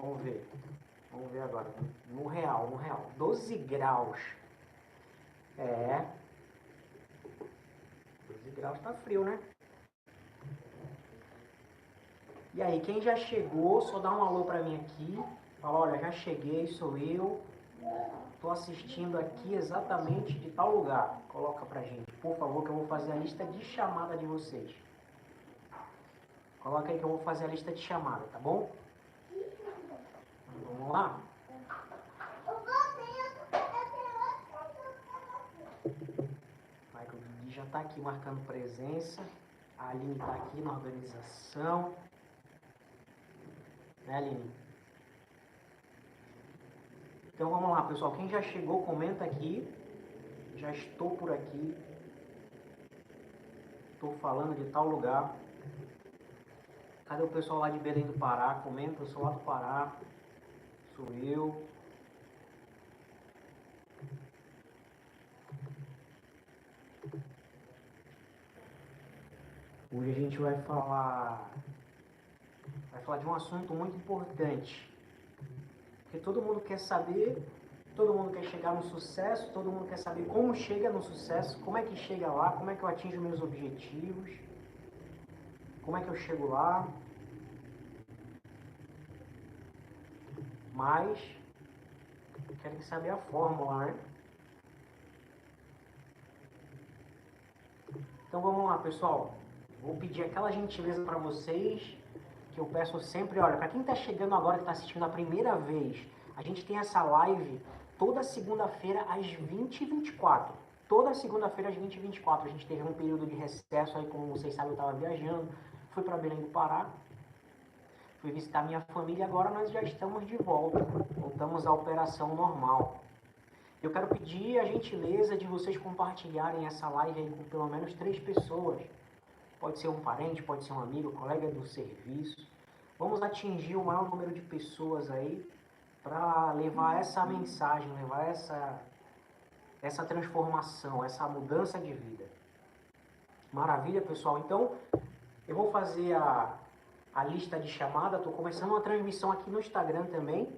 Vamos ver. Vamos ver agora. No real. 12 graus. 12 graus tá frio, né? E aí, quem já chegou, só dá um alô pra mim aqui. Fala, olha, já cheguei, sou eu. Tô assistindo aqui exatamente de tal lugar. Coloca pra gente, por favor, que eu vou fazer a lista de chamada de vocês. Coloca aí que eu vou fazer a lista de chamada, tá bom? Vamos lá? Michael Didi já tá aqui marcando presença. A Aline tá aqui na organização. Né, Aline? Então vamos lá, pessoal. Quem já chegou, comenta aqui. Já estou por aqui. Estou falando de tal lugar. Cadê o pessoal lá de Belém do Pará? Comenta, eu sou lá do Pará. Sou eu. Hoje a gente vai falar de um assunto muito importante. Porque todo mundo quer saber, todo mundo quer chegar no sucesso, todo mundo quer saber como chega no sucesso, como é que chega lá, como é que eu atinjo meus objetivos, como é que eu chego lá. Mas quero saber a fórmula, né? Então vamos lá, pessoal. Vou pedir aquela gentileza para vocês, que eu peço sempre, olha, para quem está chegando agora, que está assistindo a primeira vez, a gente tem essa live toda segunda-feira às 20h24. Toda segunda-feira às 20h24. A gente teve um período de recesso aí, como vocês sabem, eu estava viajando, fui para Belém do Pará, fui visitar minha família, agora nós já estamos de volta, voltamos à operação normal. Eu quero pedir a gentileza de vocês compartilharem essa live aí com pelo menos 3 pessoas. Pode ser um parente, pode ser um amigo, colega do serviço. Vamos atingir o maior número de pessoas aí para levar essa mensagem, levar essa transformação, essa mudança de vida. Maravilha, pessoal? Então, eu vou fazer a lista de chamada. Estou começando uma transmissão aqui no Instagram também.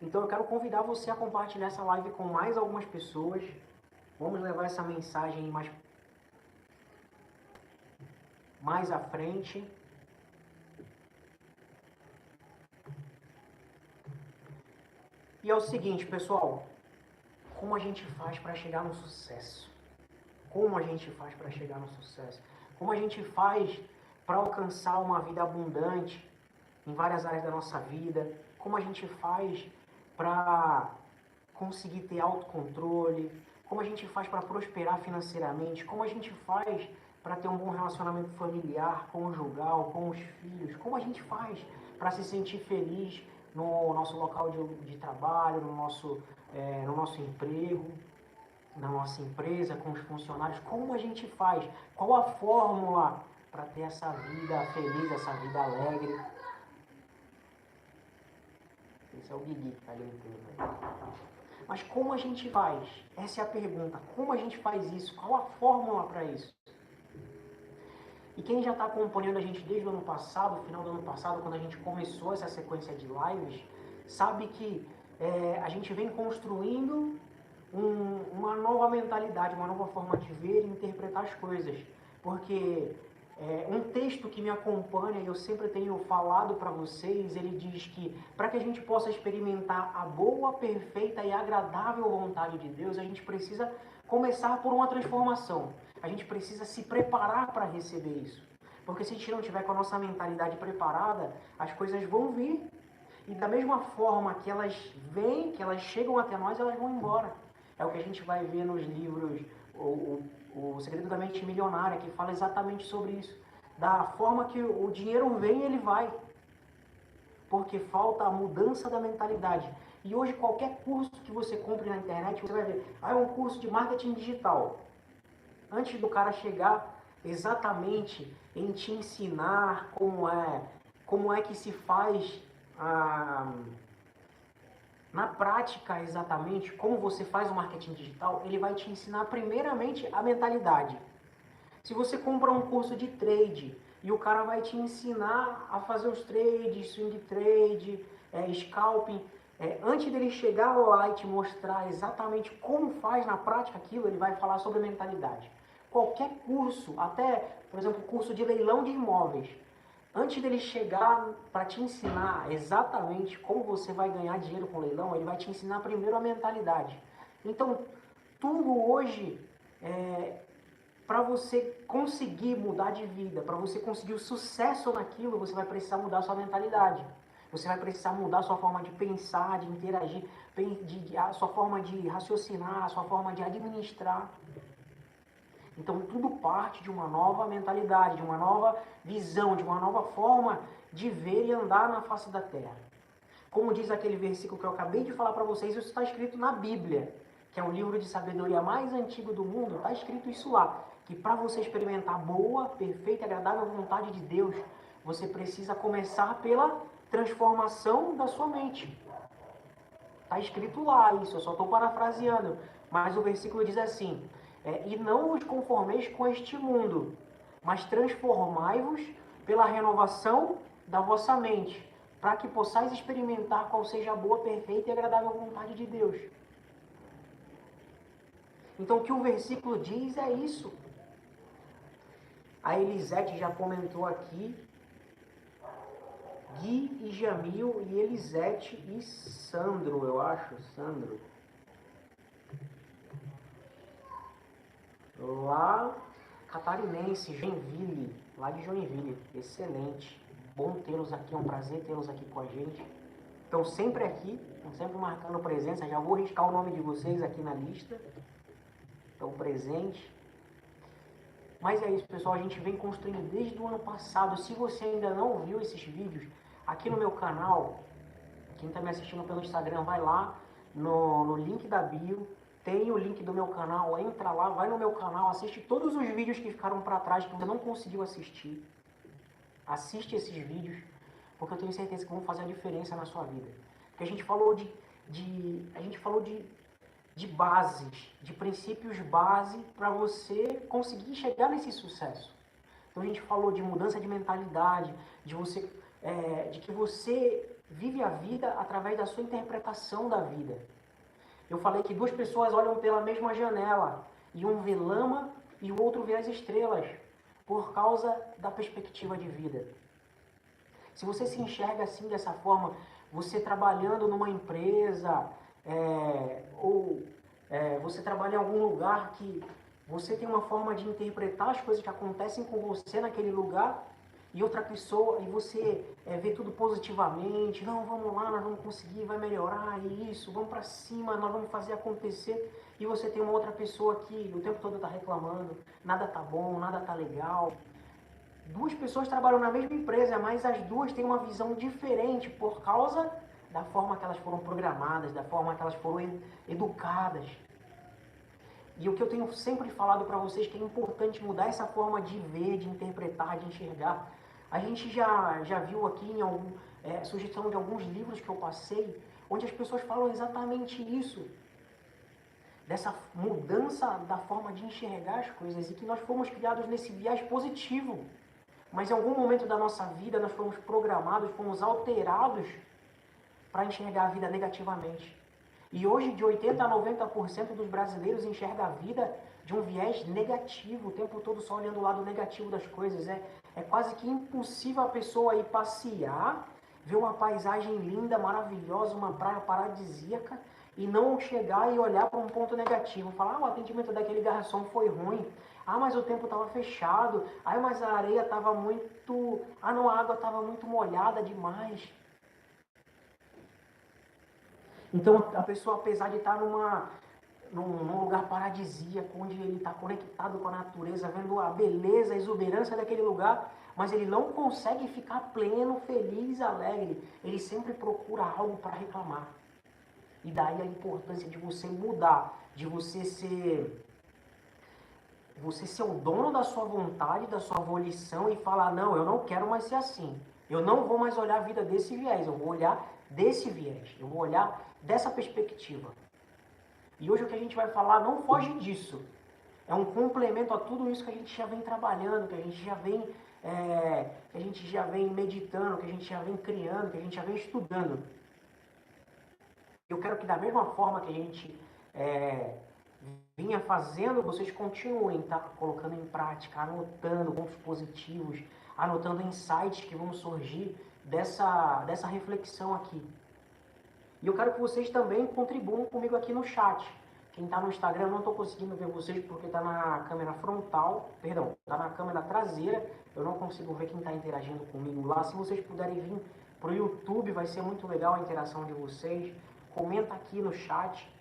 Então, eu quero convidar você a compartilhar essa live com mais algumas pessoas. Vamos levar essa mensagem mais à frente. E é o seguinte, pessoal, como a gente faz para chegar no sucesso? Como a gente faz para chegar no sucesso? Como a gente faz para alcançar uma vida abundante em várias áreas da nossa vida? Como a gente faz para conseguir ter autocontrole? Como a gente faz para prosperar financeiramente? Como a gente faz para ter um bom relacionamento familiar, conjugal, com os filhos? Como a gente faz para se sentir feliz no nosso local de trabalho, no nosso emprego, na nossa empresa, com os funcionários? Como a gente faz? Qual a fórmula para ter essa vida feliz, essa vida alegre? Esse é o Guigui que está ali inteiro. Mas como a gente faz? Essa é a pergunta. Como a gente faz isso? Qual a fórmula para isso? E quem já está acompanhando a gente desde o ano passado, final do ano passado, quando a gente começou essa sequência de lives, sabe que a gente vem construindo uma nova mentalidade, uma nova forma de ver e interpretar as coisas. Porque um texto que me acompanha, e eu sempre tenho falado para vocês, ele diz que para que a gente possa experimentar a boa, perfeita e agradável vontade de Deus, a gente precisa começar por uma transformação. A gente precisa se preparar para receber isso. Porque se a gente não tiver com a nossa mentalidade preparada, as coisas vão vir. E da mesma forma que elas vêm, que elas chegam até nós, elas vão embora. É o que a gente vai ver nos livros, o Segredo da Mente Milionária, que fala exatamente sobre isso. Da forma que o dinheiro vem, ele vai. Porque falta a mudança da mentalidade. E hoje qualquer curso que você compre na internet, você vai ver, é um curso de marketing digital. Antes do cara chegar exatamente em te ensinar como é que se faz na prática exatamente como você faz o marketing digital, ele vai te ensinar primeiramente a mentalidade. Se você compra um curso de trade e o cara vai te ensinar a fazer os trades, swing trade, scalping, antes dele chegar lá e te mostrar exatamente como faz na prática aquilo, ele vai falar sobre mentalidade. Qualquer curso, até, por exemplo, curso de leilão de imóveis, antes dele chegar para te ensinar exatamente como você vai ganhar dinheiro com leilão, ele vai te ensinar primeiro a mentalidade. Então, tudo hoje, para você conseguir mudar de vida, para você conseguir o sucesso naquilo, você vai precisar mudar a sua mentalidade. Você vai precisar mudar a sua forma de pensar, de interagir, a sua forma de raciocinar, a sua forma de administrar. Então tudo parte de uma nova mentalidade, de uma nova visão, de uma nova forma de ver e andar na face da terra. Como diz aquele versículo que eu acabei de falar para vocês, isso está escrito na Bíblia, que é o livro de sabedoria mais antigo do mundo, está escrito isso lá, que para você experimentar boa, perfeita e agradável vontade de Deus, você precisa começar pela transformação da sua mente. Está escrito lá isso, eu só estou parafraseando, mas o versículo diz assim, e não vos conformeis com este mundo, mas transformai-vos pela renovação da vossa mente, para que possais experimentar qual seja a boa, perfeita e agradável vontade de Deus. Então o que o versículo diz é isso. A Elisete já comentou aqui, Gui e Jamil e Elisete e Sandro, eu acho, Sandro. Lá, catarinense, Joinville, lá de Joinville, excelente. Bom tê-los aqui, é um prazer tê-los aqui com a gente. Estão sempre aqui, estão sempre marcando presença, já vou riscar o nome de vocês aqui na lista. Estão presentes. Mas é isso, pessoal, a gente vem construindo desde o ano passado. Se você ainda não viu esses vídeos, aqui no meu canal, quem está me assistindo pelo Instagram, vai lá no link da bio, tem o link do meu canal, entra lá, vai no meu canal, assiste todos os vídeos que ficaram para trás, que você não conseguiu assistir. Assiste esses vídeos, porque eu tenho certeza que vão fazer a diferença na sua vida. Porque a gente falou de bases, de princípios base para você conseguir chegar nesse sucesso. Então a gente falou de mudança de mentalidade, de que você vive a vida através da sua interpretação da vida. Eu falei que duas pessoas olham pela mesma janela e um vê lama e o outro vê as estrelas por causa da perspectiva de vida. Se você se enxerga assim, dessa forma, você trabalhando numa empresa você trabalha em algum lugar que você tem uma forma de interpretar as coisas que acontecem com você naquele lugar e outra pessoa, e você vê tudo positivamente, não, vamos lá, nós vamos conseguir, vai melhorar, isso, vamos para cima, nós vamos fazer acontecer, e você tem uma outra pessoa que o tempo todo está reclamando, nada tá bom, nada tá legal. Duas pessoas trabalham na mesma empresa, mas as duas têm uma visão diferente por causa da forma que elas foram programadas, da forma que elas foram educadas. E o que eu tenho sempre falado para vocês que é importante mudar essa forma de ver, de interpretar, de enxergar. A gente já viu aqui em sugestão de alguns livros que eu passei, onde as pessoas falam exatamente isso. Dessa mudança da forma de enxergar as coisas e que nós fomos criados nesse viés positivo. Mas em algum momento da nossa vida nós fomos programados, fomos alterados para enxergar a vida negativamente. E hoje, de 80% a 90% dos brasileiros enxerga a vida de um viés negativo, o tempo todo só olhando o lado negativo das coisas. É quase que impossível a pessoa ir passear, ver uma paisagem linda, maravilhosa, uma praia paradisíaca, e não chegar e olhar para um ponto negativo. Falar, o atendimento daquele garçom foi ruim. Mas o tempo estava fechado. Mas a areia estava muito... não, a água estava muito molhada demais. Então, a pessoa, apesar de estar num lugar paradisíaco, onde ele está conectado com a natureza, vendo a beleza, a exuberância daquele lugar, mas ele não consegue ficar pleno, feliz, alegre. Ele sempre procura algo para reclamar. E daí a importância de você mudar, de você ser o dono da sua vontade, da sua volição e falar, não, eu não quero mais ser assim. Eu não vou mais olhar a vida desse viés, eu vou olhar desse viés, eu vou olhar dessa perspectiva. E hoje o que a gente vai falar não foge disso. É um complemento a tudo isso que a gente já vem trabalhando, que a gente já vem meditando, que a gente já vem criando, que a gente já vem estudando. Eu quero que da mesma forma que a gente vinha fazendo, vocês continuem, tá? Colocando em prática, anotando pontos positivos, anotando insights que vão surgir dessa reflexão aqui. E eu quero que vocês também contribuam comigo aqui no chat. Quem está no Instagram, eu não estou conseguindo ver vocês porque está na câmera frontal, perdão, está na câmera traseira. Eu não consigo ver quem está interagindo comigo lá. Se vocês puderem vir para o YouTube, vai ser muito legal a interação de vocês. Comenta aqui no chat.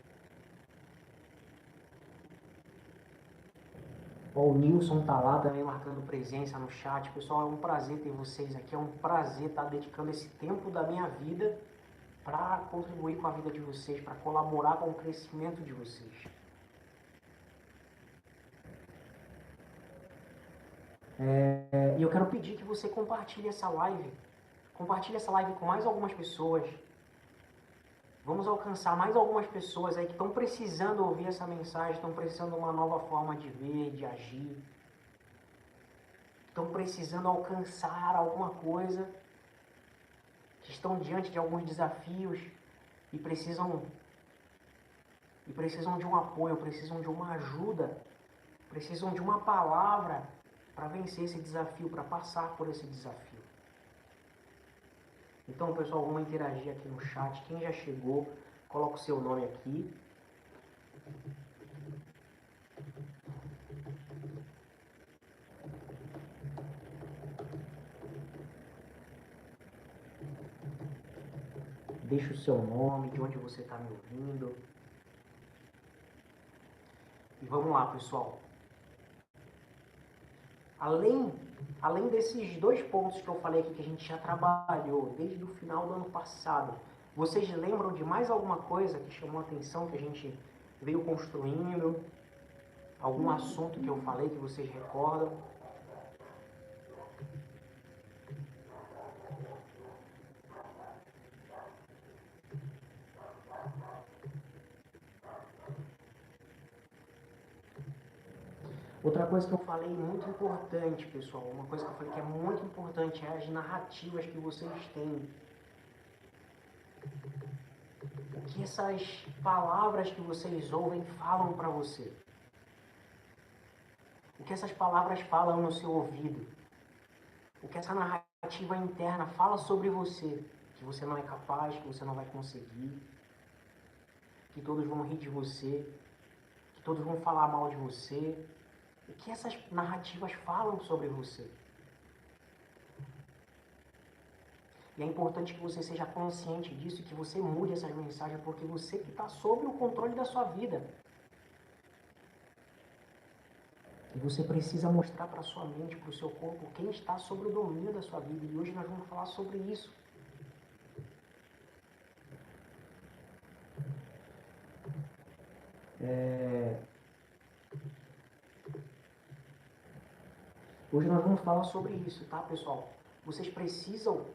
O Nilson tá lá também marcando presença no chat. Pessoal, é um prazer ter vocês aqui. É um prazer estar dedicando esse tempo da minha vida para contribuir com a vida de vocês, para colaborar com o crescimento de vocês. E eu quero pedir que você compartilhe essa live. Compartilhe essa live com mais algumas pessoas. Vamos alcançar mais algumas pessoas aí que estão precisando ouvir essa mensagem, estão precisando de uma nova forma de ver, de agir. Estão precisando alcançar alguma coisa, que estão diante de alguns desafios e precisam de um apoio, precisam de uma ajuda, precisam de uma palavra para vencer esse desafio, para passar por esse desafio. Então, pessoal, vamos interagir aqui no chat. Quem já chegou, coloca o seu nome aqui. Deixa o seu nome, de onde você está me ouvindo. E vamos lá, pessoal. Além desses 2 pontos que eu falei aqui, que a gente já trabalhou desde o final do ano passado, vocês lembram de mais alguma coisa que chamou a atenção, que a gente veio construindo? Algum assunto que eu falei que vocês recordam? Outra coisa que eu falei muito importante, pessoal, uma coisa que eu falei que é muito importante é as narrativas que vocês têm. O que essas palavras que vocês ouvem falam para você. O que essas palavras falam no seu ouvido. O que essa narrativa interna fala sobre você. Que você não é capaz, que você não vai conseguir. Que todos vão rir de você. Que todos vão falar mal de você. O que essas narrativas falam sobre você? E é importante que você seja consciente disso e que você mude essas mensagens, porque você que está sob o controle da sua vida. E você precisa mostrar para a sua mente, para o seu corpo, quem está sob o domínio da sua vida. E hoje nós vamos falar sobre isso. Hoje nós vamos falar sobre isso, tá, pessoal? Vocês precisam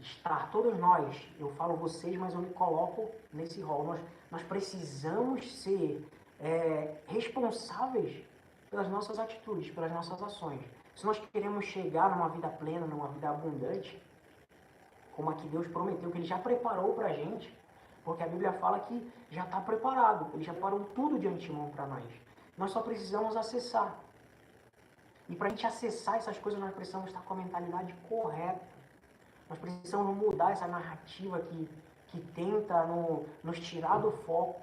estar, todos nós, eu falo vocês, mas eu me coloco nesse rol. Nós precisamos ser responsáveis pelas nossas atitudes, pelas nossas ações. Se nós queremos chegar numa vida plena, numa vida abundante, como a que Deus prometeu, que Ele já preparou para a gente, porque a Bíblia fala que já está preparado, Ele já parou tudo de antemão para nós. Nós só precisamos acessar. E para a gente acessar essas coisas, nós precisamos estar com a mentalidade correta. Nós precisamos mudar essa narrativa que tenta nos tirar do foco,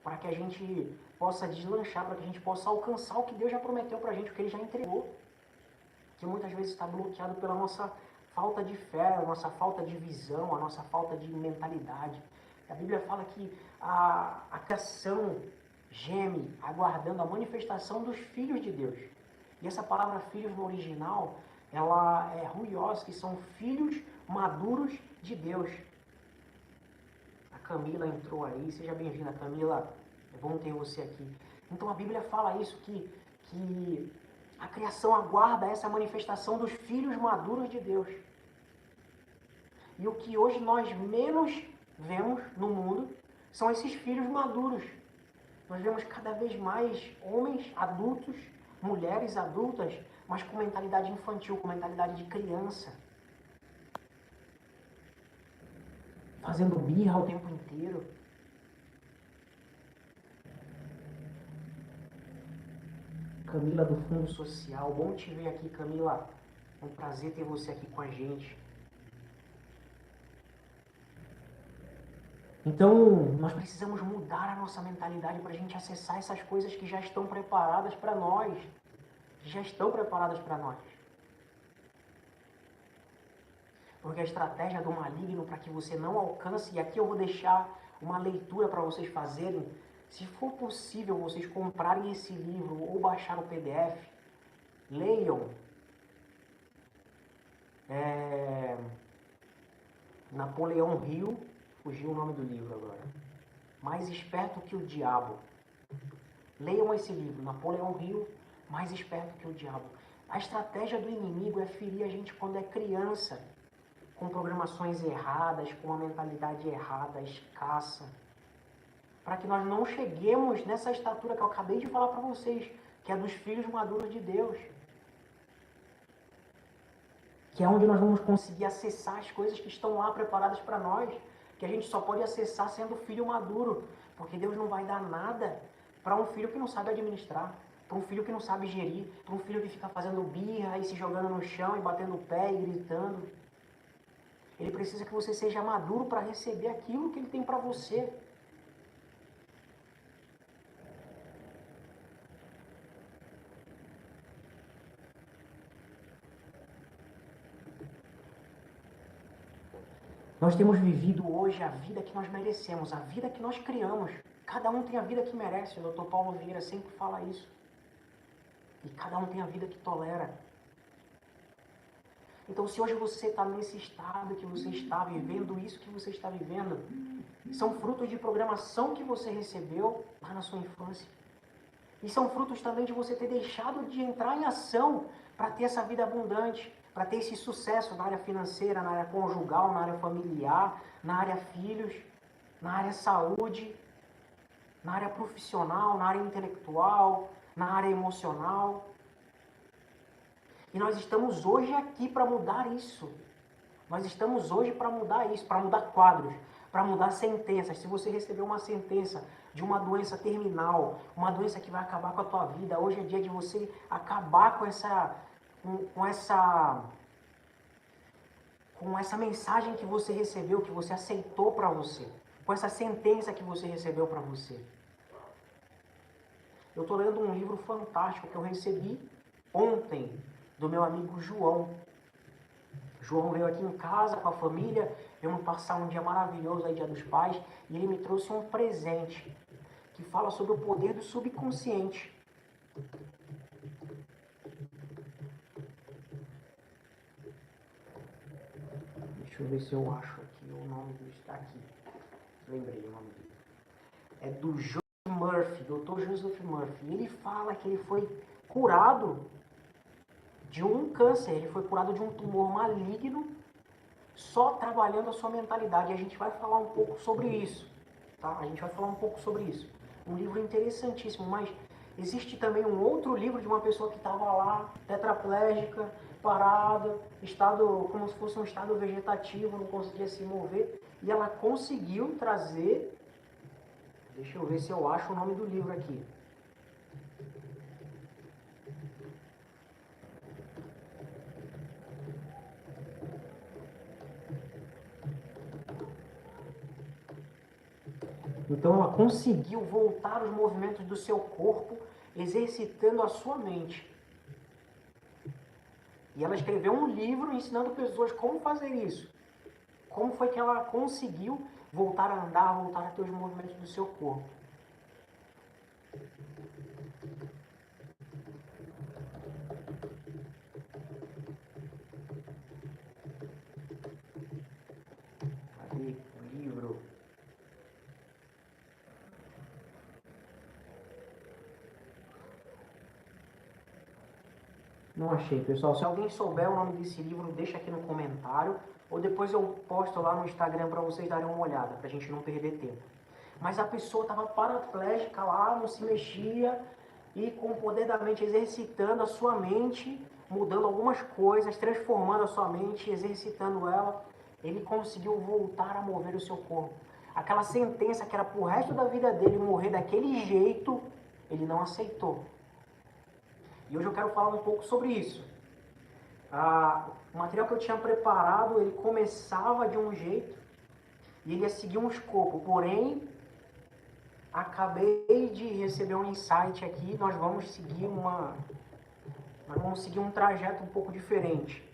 para que a gente possa deslanchar, para que a gente possa alcançar o que Deus já prometeu para a gente, o que Ele já entregou. Que muitas vezes está bloqueado pela nossa falta de fé, a nossa falta de visão, a nossa falta de mentalidade. A Bíblia fala que a criação geme, aguardando a manifestação dos filhos de Deus. E essa palavra filhos no original, ela é ruios, que são filhos maduros de Deus. A Camila entrou aí, seja bem-vinda, Camila, é bom ter você aqui. Então a Bíblia fala isso, que a criação aguarda essa manifestação dos filhos maduros de Deus. E o que hoje nós menos vemos no mundo são esses filhos maduros. Nós vemos cada vez mais homens adultos, mulheres adultas, mas com mentalidade infantil, com mentalidade de criança. Fazendo birra o tempo inteiro. Camila do Fundo Social, bom te ver aqui, Camila. É um prazer ter você aqui com a gente. Então, nós precisamos mudar a nossa mentalidade para a gente acessar essas coisas que já estão preparadas para nós. Que já estão preparadas para nós. Porque a estratégia do maligno para que você não alcance, e aqui eu vou deixar uma leitura para vocês fazerem, se for possível vocês comprarem esse livro ou baixar o PDF, leiam Napoleão Hill, fugiu o nome do livro agora, Mais Esperto que o Diabo. Leiam esse livro, Napoleão Hill, Mais Esperto que o Diabo. A estratégia do inimigo é ferir a gente quando é criança, com programações erradas, com uma mentalidade errada, escassa, para que nós não cheguemos nessa estatura que eu acabei de falar para vocês, que é dos filhos maduros de Deus. Que é onde nós vamos conseguir acessar as coisas que estão lá preparadas para nós, que a gente só pode acessar sendo filho maduro, porque Deus não vai dar nada para um filho que não sabe administrar, para um filho que não sabe gerir, para um filho que fica fazendo birra e se jogando no chão e batendo o pé e gritando. Ele precisa que você seja maduro para receber aquilo que ele tem para você. Nós temos vivido hoje a vida que nós merecemos, a vida que nós criamos. Cada um tem a vida que merece, o Dr. Paulo Vieira sempre fala isso. E cada um tem a vida que tolera. Então, se hoje você está nesse estado que você está vivendo, isso que você está vivendo, são frutos de programação que você recebeu lá na sua infância. E são frutos também de você ter deixado de entrar em ação para ter essa vida abundante, para ter esse sucesso na área financeira, na área conjugal, na área familiar, na área filhos, na área saúde, na área profissional, na área intelectual, na área emocional. E nós estamos hoje aqui para mudar isso. Nós estamos hoje para mudar isso, para mudar quadros, para mudar sentenças. Se você recebeu uma sentença de uma doença terminal, uma doença que vai acabar com a tua vida, hoje é dia de você acabar com essa mensagem que você recebeu, que você aceitou para você, com essa sentença que você recebeu para você. Eu estou lendo um livro fantástico que eu recebi ontem, do meu amigo João. João veio aqui em casa com a família, vamos passar um dia maravilhoso aí, Dia dos Pais, e ele me trouxe um presente que fala sobre o poder do subconsciente. Deixa eu ver se eu acho aqui o nome do... Está aqui. Lembrei o nome dele. É do Joseph Murphy, Dr. Joseph Murphy. Ele fala que ele foi curado de um câncer, ele foi curado de um tumor maligno só trabalhando a sua mentalidade. E a gente vai falar um pouco sobre isso, tá? A gente vai falar um pouco sobre isso. Um livro interessantíssimo, mas existe também um outro livro de uma pessoa que estava lá, tetraplégica, parada, estado como se fosse um estado vegetativo, não conseguia se mover, e ela conseguiu trazer, deixa eu ver se eu acho o nome do livro aqui. Então ela conseguiu voltar os movimentos do seu corpo, exercitando a sua mente. E ela escreveu um livro ensinando pessoas como fazer isso. Como foi que ela conseguiu voltar a andar, voltar a ter os movimentos do seu corpo. Cadê o livro? Não achei, pessoal. Se alguém souber o nome desse livro, deixa aqui no comentário. Ou depois eu posto lá no Instagram para vocês darem uma olhada, para a gente não perder tempo. Mas a pessoa estava paraplégica lá, não se mexia, e com o poder da mente, exercitando a sua mente, mudando algumas coisas, transformando a sua mente, exercitando ela, ele conseguiu voltar a mover o seu corpo. Aquela sentença que era pro resto da vida dele morrer daquele jeito, ele não aceitou. E hoje eu quero falar um pouco sobre isso. O material que eu tinha preparado, ele começava de um jeito e ele ia seguir um escopo. Porém, acabei de receber um insight aqui, nós vamos seguir um trajeto um pouco diferente.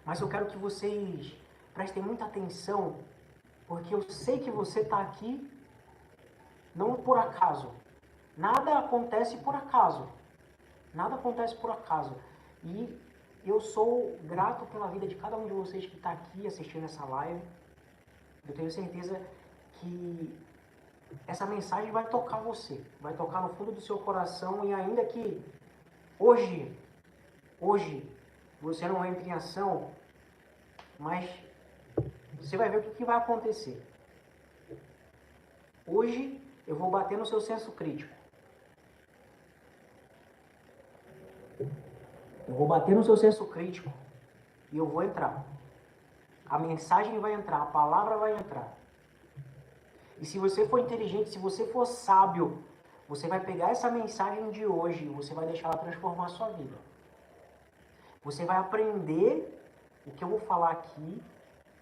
Mas eu quero que vocês prestem muita atenção, porque eu sei que você está aqui não por acaso. Nada acontece por acaso. Nada acontece por acaso. E eu sou grato pela vida de cada um de vocês que está aqui assistindo essa live. Eu tenho certeza que essa mensagem vai tocar você, vai tocar no fundo do seu coração, e ainda que hoje você não entre em ação, mas você vai ver o que vai acontecer. Hoje eu vou bater no seu senso crítico. Eu vou bater no seu senso crítico e eu vou entrar. A mensagem vai entrar, a palavra vai entrar. E se você for inteligente, se você for sábio, você vai pegar essa mensagem de hoje e você vai deixar ela transformar a sua vida. Você vai aprender o que eu vou falar aqui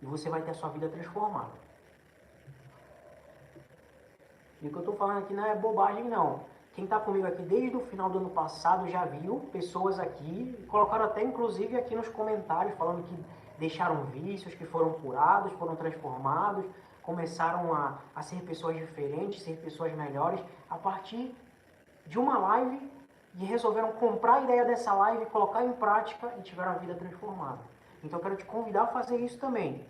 e você vai ter a sua vida transformada. E o que eu estou falando aqui não é bobagem, não. Quem está comigo aqui desde o final do ano passado já viu pessoas aqui, colocaram até inclusive aqui nos comentários, falando que deixaram vícios, que foram curados, foram transformados, começaram a ser pessoas diferentes, ser pessoas melhores, a partir de uma live, e resolveram comprar a ideia dessa live, colocar em prática e tiveram a vida transformada. Então eu quero te convidar a fazer isso também.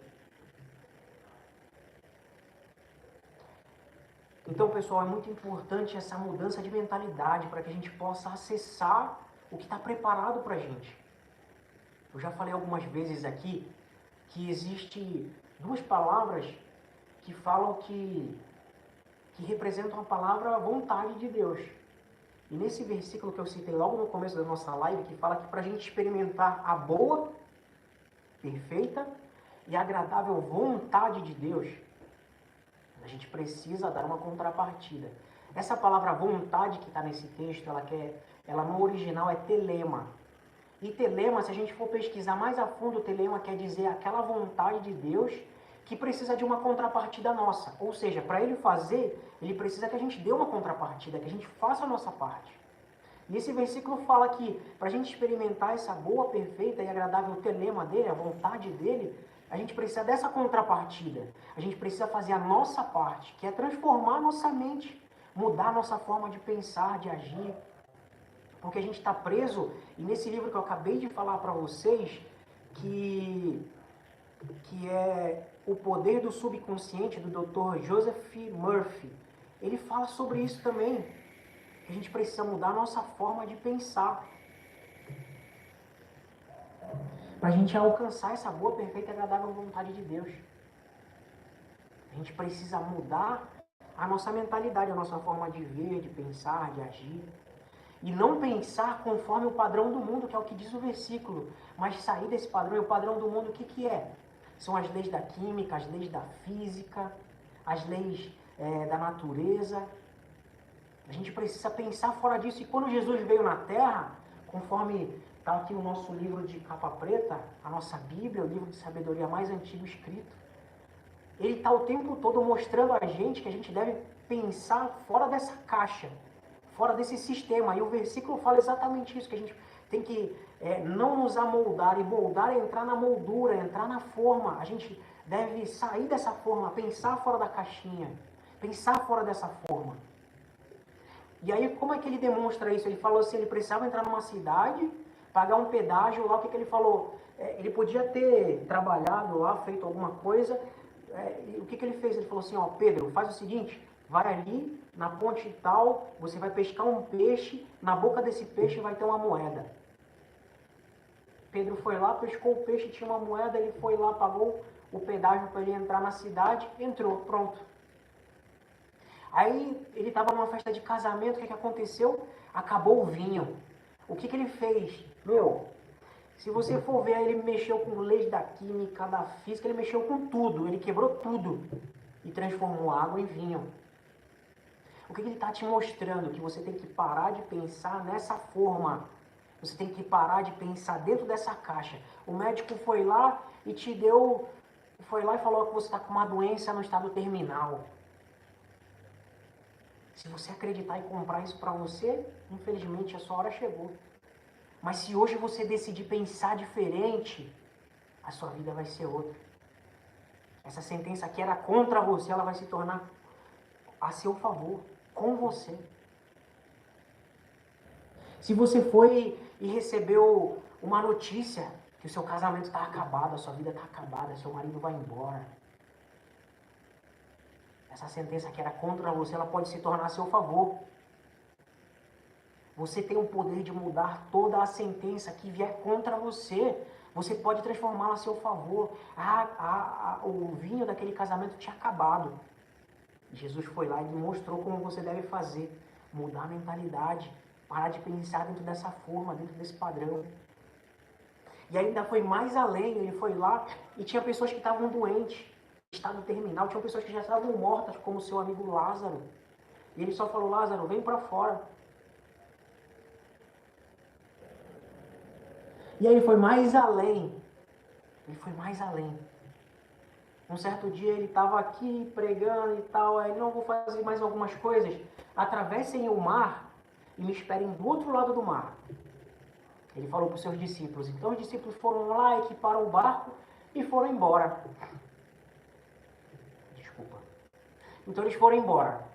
Então, pessoal, é muito importante essa mudança de mentalidade para que a gente possa acessar o que está preparado para a gente. Eu já falei algumas vezes aqui que existe duas palavras que falam que representam a palavra vontade de Deus. E nesse versículo que eu citei logo no começo da nossa live, que fala que para a gente experimentar a boa, perfeita e agradável vontade de Deus, a gente precisa dar uma contrapartida. Essa palavra vontade que está nesse texto, ela no original é telema. E telema, se a gente for pesquisar mais a fundo, telema quer dizer aquela vontade de Deus que precisa de uma contrapartida nossa. Ou seja, para ele fazer, ele precisa que a gente dê uma contrapartida, que a gente faça a nossa parte. E esse versículo fala que para a gente experimentar essa boa, perfeita e agradável telema dele, a vontade dele, a gente precisa dessa contrapartida. A gente precisa fazer a nossa parte, que é transformar a nossa mente, mudar a nossa forma de pensar, de agir. Porque a gente está preso, e nesse livro que eu acabei de falar para vocês, que é O Poder do Subconsciente, do Dr. Joseph Murphy, ele fala sobre isso também. Que a gente precisa mudar a nossa forma de pensar. Para a gente alcançar essa boa, perfeita e agradável vontade de Deus. A gente precisa mudar a nossa mentalidade, a nossa forma de ver, de pensar, de agir. E não pensar conforme o padrão do mundo, que é o que diz o versículo. Mas sair desse padrão. E o padrão do mundo, o que é? São as leis da química, as leis da física, as leis da natureza. A gente precisa pensar fora disso. E quando Jesus veio na Terra, conforme está aqui o nosso livro de capa preta, a nossa Bíblia, o livro de sabedoria mais antigo escrito, ele está o tempo todo mostrando a gente que a gente deve pensar fora dessa caixa, fora desse sistema. E o versículo fala exatamente isso, que a gente tem que não nos amoldar, e moldar é entrar na moldura, entrar na forma. A gente deve sair dessa forma, pensar fora da caixinha, pensar fora dessa forma. E aí, como é que ele demonstra isso? Ele falou assim, ele precisava entrar numa cidade, pagar um pedágio lá, o que ele falou? Ele podia ter trabalhado lá, feito alguma coisa, e o que ele fez? Ele falou assim, ó, Pedro, faz o seguinte, vai ali, na ponte tal, você vai pescar um peixe, na boca desse peixe vai ter uma moeda. Pedro foi lá, pescou o peixe, tinha uma moeda, ele foi lá, pagou o pedágio para ele entrar na cidade, entrou, pronto. Aí ele estava numa festa de casamento, o que aconteceu? Acabou o vinho. O que ele fez? Se você for ver, ele mexeu com leis da química, da física, ele mexeu com tudo, ele quebrou tudo e transformou água em vinho. O que ele está te mostrando? Que você tem que parar de pensar nessa forma. Você tem que parar de pensar dentro dessa caixa. O médico foi lá e foi lá e falou que você está com uma doença no estado terminal. Se você acreditar e comprar isso para você, infelizmente a sua hora chegou. Mas se hoje você decidir pensar diferente, a sua vida vai ser outra. Essa sentença que era contra você, ela vai se tornar a seu favor, com você. Se você foi e recebeu uma notícia que o seu casamento está acabado, a sua vida está acabada, seu marido vai embora. Essa sentença que era contra você, ela pode se tornar a seu favor. Você tem o poder de mudar toda a sentença que vier contra você. Você pode transformá-la a seu favor. O vinho daquele casamento tinha acabado. Jesus foi lá e mostrou como você deve fazer. Mudar a mentalidade. Parar de pensar dentro dessa forma, dentro desse padrão. E ainda foi mais além. Ele foi lá e tinha pessoas que estavam doentes, estado terminal. Tinha pessoas que já estavam mortas, como o seu amigo Lázaro. E ele só falou: Lázaro, vem para fora. E aí ele foi mais além. Ele foi mais além. Um certo dia ele estava aqui pregando e tal. Aí, não, vou fazer mais algumas coisas. Atravessem o mar e me esperem do outro lado do mar. Ele falou para os seus discípulos. Então os discípulos foram lá, equiparam o barco e foram embora. Desculpa. Então eles foram embora.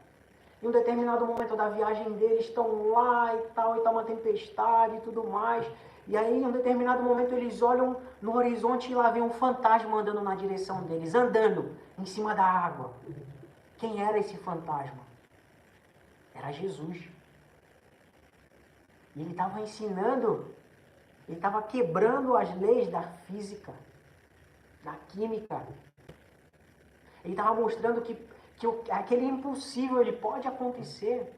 Em um determinado momento da viagem deles, estão lá e tal, e está uma tempestade e tudo mais. E aí, em um determinado momento, eles olham no horizonte e lá vem um fantasma andando na direção deles, andando em cima da água. Quem era esse fantasma? Era Jesus. E ele estava ensinando, ele estava quebrando as leis da física, da química. Ele estava mostrando que aquele impossível, ele pode acontecer.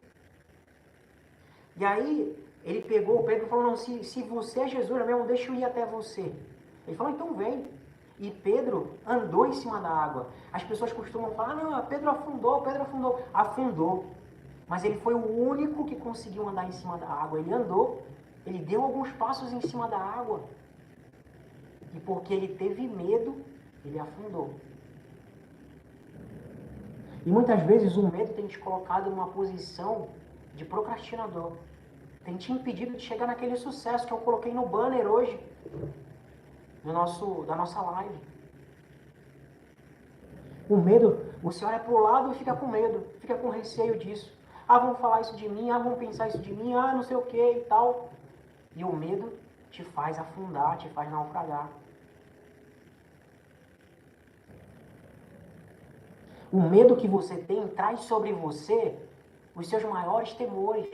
E aí, ele pegou, Pedro falou: não, se você é Jesus mesmo, deixa eu ir até você. Ele falou: então vem. E Pedro andou em cima da água. As pessoas costumam falar: não, Pedro afundou. Afundou. Mas ele foi o único que conseguiu andar em cima da água. Ele andou, ele deu alguns passos em cima da água. E porque ele teve medo, ele afundou. E muitas vezes o medo tem te colocado numa posição de procrastinador. Tem te impedido de chegar naquele sucesso que eu coloquei no banner hoje, da nossa live. O medo, você olha para o lado e fica com medo, fica com receio disso. Vão falar isso de mim, vão pensar isso de mim, não sei o que e tal. E o medo te faz afundar, te faz naufragar. O medo que você tem traz sobre você os seus maiores temores.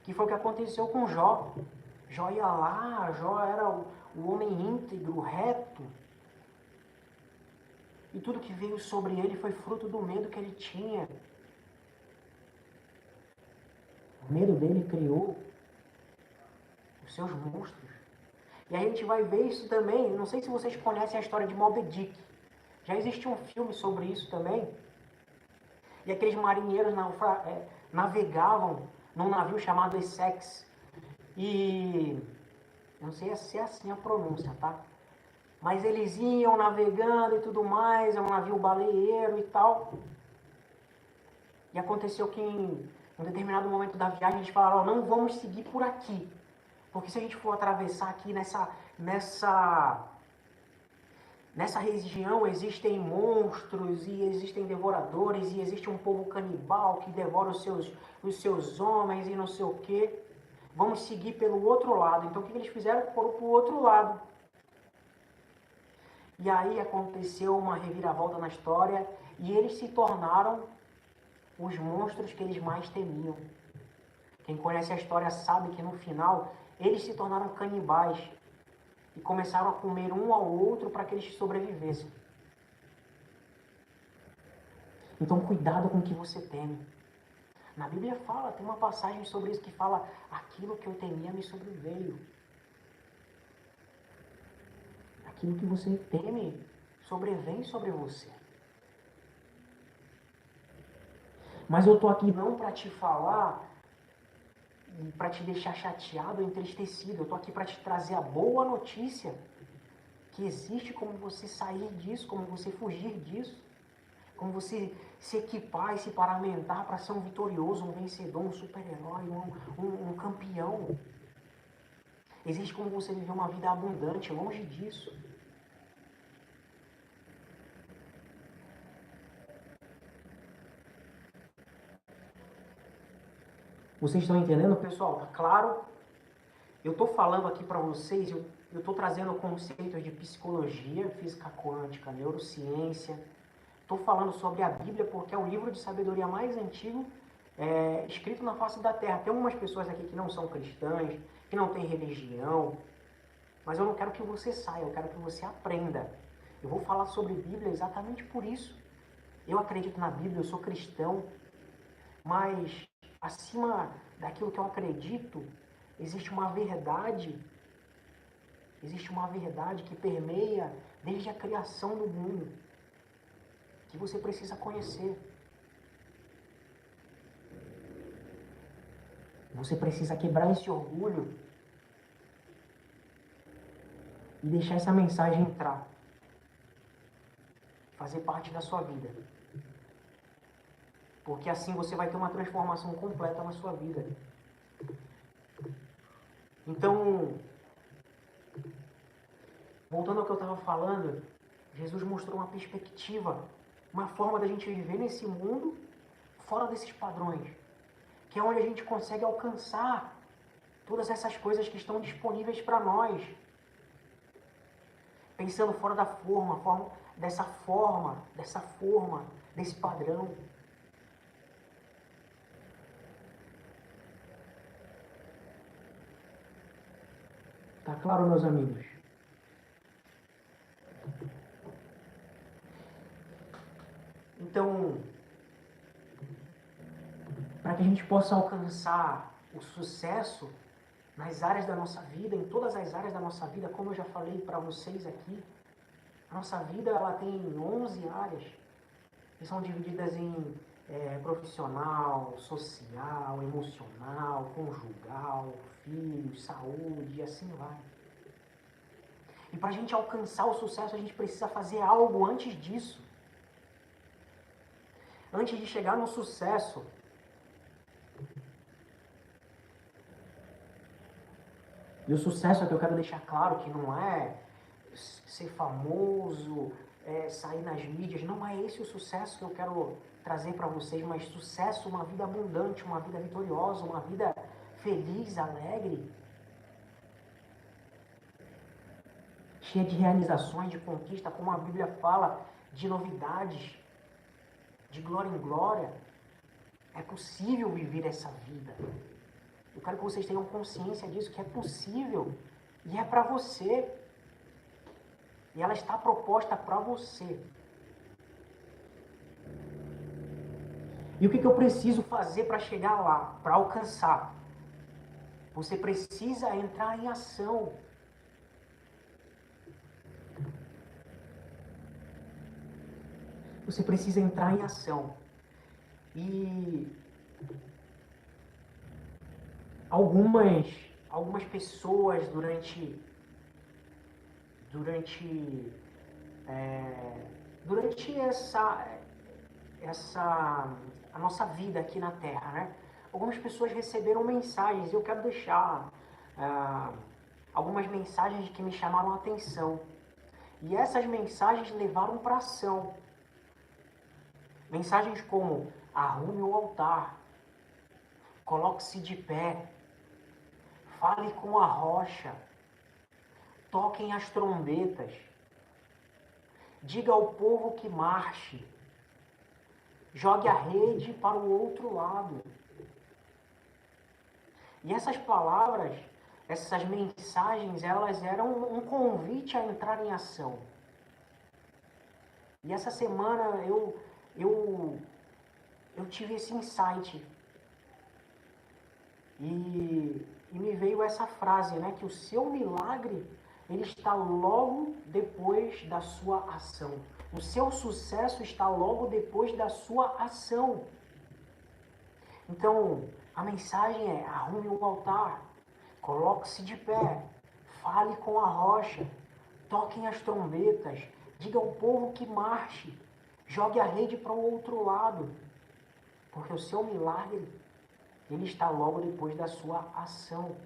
Que foi o que aconteceu com Jó. Jó ia lá, Jó era o homem íntegro, reto. E tudo que veio sobre ele foi fruto do medo que ele tinha. O medo dele criou os seus monstros. E a gente vai ver isso também. Não sei se vocês conhecem a história de Moby Dick. Já existe um filme sobre isso também. E aqueles marinheiros navegavam num navio chamado Essex. E não sei se é assim a pronúncia, tá? Mas eles iam navegando e tudo mais, é um navio baleeiro e tal. E aconteceu que em um determinado momento da viagem eles falaram: não vamos seguir por aqui. Porque se a gente for atravessar aqui nessa região existem monstros e existem devoradores e existe um povo canibal que devora os seus homens e não sei o quê. Vamos seguir pelo outro lado. Então o que eles fizeram? Foram para o outro lado. E aí aconteceu uma reviravolta na história e eles se tornaram os monstros que eles mais temiam. Quem conhece a história sabe que no final eles se tornaram canibais e começaram a comer um ao outro para que eles sobrevivessem. Então, cuidado com o que você teme. Na Bíblia fala, tem uma passagem sobre isso que fala: aquilo que eu temia me sobreveio. Aquilo que você teme sobrevém sobre você. Mas eu estou aqui não para te falar e para te deixar chateado ou entristecido. Eu estou aqui para te trazer a boa notícia que existe como você sair disso, como você fugir disso, como você se equipar e se paramentar para ser um vitorioso, um vencedor, um super-herói, um campeão. Existe como você viver uma vida abundante, longe disso. Vocês estão entendendo, pessoal? Tá claro? Eu estou falando aqui para vocês, eu estou trazendo conceitos de psicologia, física quântica, neurociência. Estou falando sobre a Bíblia porque é o livro de sabedoria mais antigo escrito na face da terra. Tem algumas pessoas aqui que não são cristãs, que não têm religião, mas eu não quero que você saia, eu quero que você aprenda. Eu vou falar sobre Bíblia exatamente por isso. Eu acredito na Bíblia, eu sou cristão, mas acima daquilo que eu acredito, existe uma verdade que permeia desde a criação do mundo, que você precisa conhecer. Você precisa quebrar esse orgulho e deixar essa mensagem entrar, fazer parte da sua vida. Porque assim você vai ter uma transformação completa na sua vida. Então, voltando ao que eu estava falando, Jesus mostrou uma perspectiva, uma forma da gente viver nesse mundo fora desses padrões, que é onde a gente consegue alcançar todas essas coisas que estão disponíveis para nós. Pensando fora da dessa forma, desse padrão. Tá claro, meus amigos? Então, para que a gente possa alcançar o sucesso nas áreas da nossa vida, em todas as áreas da nossa vida, como eu já falei para vocês aqui, a nossa vida ela tem 11 áreas, que são divididas em profissional, social, emocional, conjugal, filhos, saúde e assim vai. E para a gente alcançar o sucesso, a gente precisa fazer algo antes disso. Antes de chegar no sucesso, e o sucesso é que eu quero deixar claro que não é ser famoso, sair nas mídias, não é esse o sucesso que eu quero trazer para vocês, mas sucesso, uma vida abundante, uma vida vitoriosa, uma vida feliz, alegre, cheia de realizações, de conquista, como a Bíblia fala, de novidades, de glória em glória. É possível viver essa vida. Eu quero que vocês tenham consciência disso, que é possível e é para você. E ela está proposta para você. E o que eu preciso fazer para chegar lá, para alcançar? Você precisa entrar em ação. Você precisa entrar em ação. E algumas pessoas durante a nossa vida aqui na Terra, né? Algumas pessoas receberam mensagens, e eu quero deixar algumas mensagens que me chamaram a atenção. E essas mensagens levaram para ação. Mensagens como: arrume o altar, coloque-se de pé, fale com a rocha, toquem as trombetas, diga ao povo que marche, jogue a rede para o outro lado. E essas palavras, essas mensagens, elas eram um convite a entrar em ação. E essa semana eu eu tive esse insight. E me veio essa frase, né? Que o seu milagre, ele está logo depois da sua ação. O seu sucesso está logo depois da sua ação. Então, a mensagem é: arrume o altar, coloque-se de pé, fale com a rocha, toquem as trombetas, diga ao povo que marche, jogue a rede para o outro lado, porque o seu milagre, ele está logo depois da sua ação.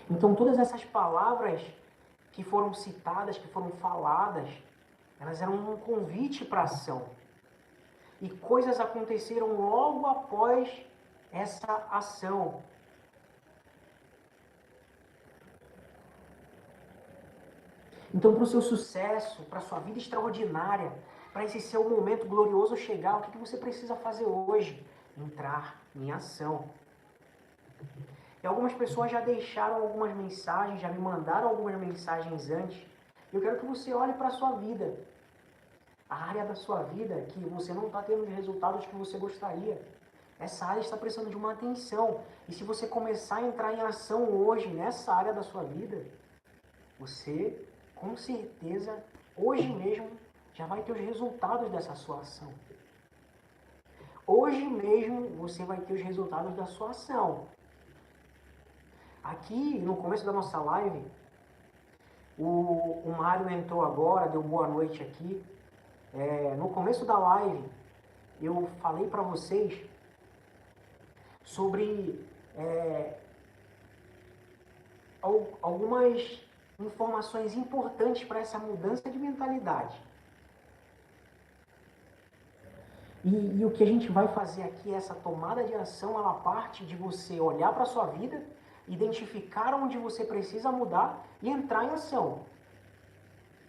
Então, todas essas palavras que foram citadas, que foram faladas, elas eram um convite para a ação. E coisas aconteceram logo após essa ação. Então, para o seu sucesso, para a sua vida extraordinária, para esse seu momento glorioso chegar, o que você precisa fazer hoje? Entrar em ação. E algumas pessoas já deixaram algumas mensagens, já me mandaram algumas mensagens antes. Eu quero que você olhe para a sua vida. A área da sua vida que você não está tendo os resultados que você gostaria. Essa área está precisando de uma atenção. E se você começar a entrar em ação hoje nessa área da sua vida, você, com certeza, hoje mesmo, já vai ter os resultados dessa sua ação. Hoje mesmo, você vai ter os resultados da sua ação. Aqui, no começo da nossa live, o Mário entrou agora, deu boa noite aqui. No começo da live, eu falei para vocês sobre algumas informações importantes para essa mudança de mentalidade. E o que a gente vai fazer aqui, essa tomada de ação, ela parte de você olhar para a sua vida, identificar onde você precisa mudar e entrar em ação.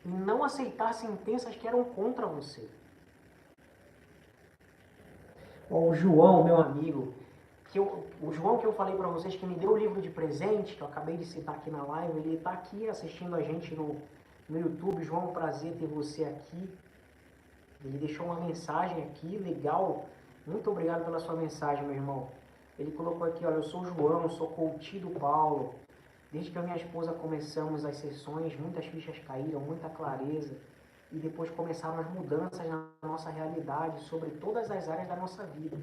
E não aceitar sentenças que eram contra você. O João, meu amigo, o João que eu falei para vocês que me deu o livro de presente, que eu acabei de citar aqui na live, ele está aqui assistindo a gente no YouTube. João, é um prazer ter você aqui. Ele deixou uma mensagem aqui, legal. Muito obrigado pela sua mensagem, meu irmão. Ele colocou aqui, olha, eu sou o João, sou coach do Paulo. Desde que eu e minha esposa começamos as sessões, muitas fichas caíram, muita clareza. E depois começaram as mudanças na nossa realidade, sobre todas as áreas da nossa vida.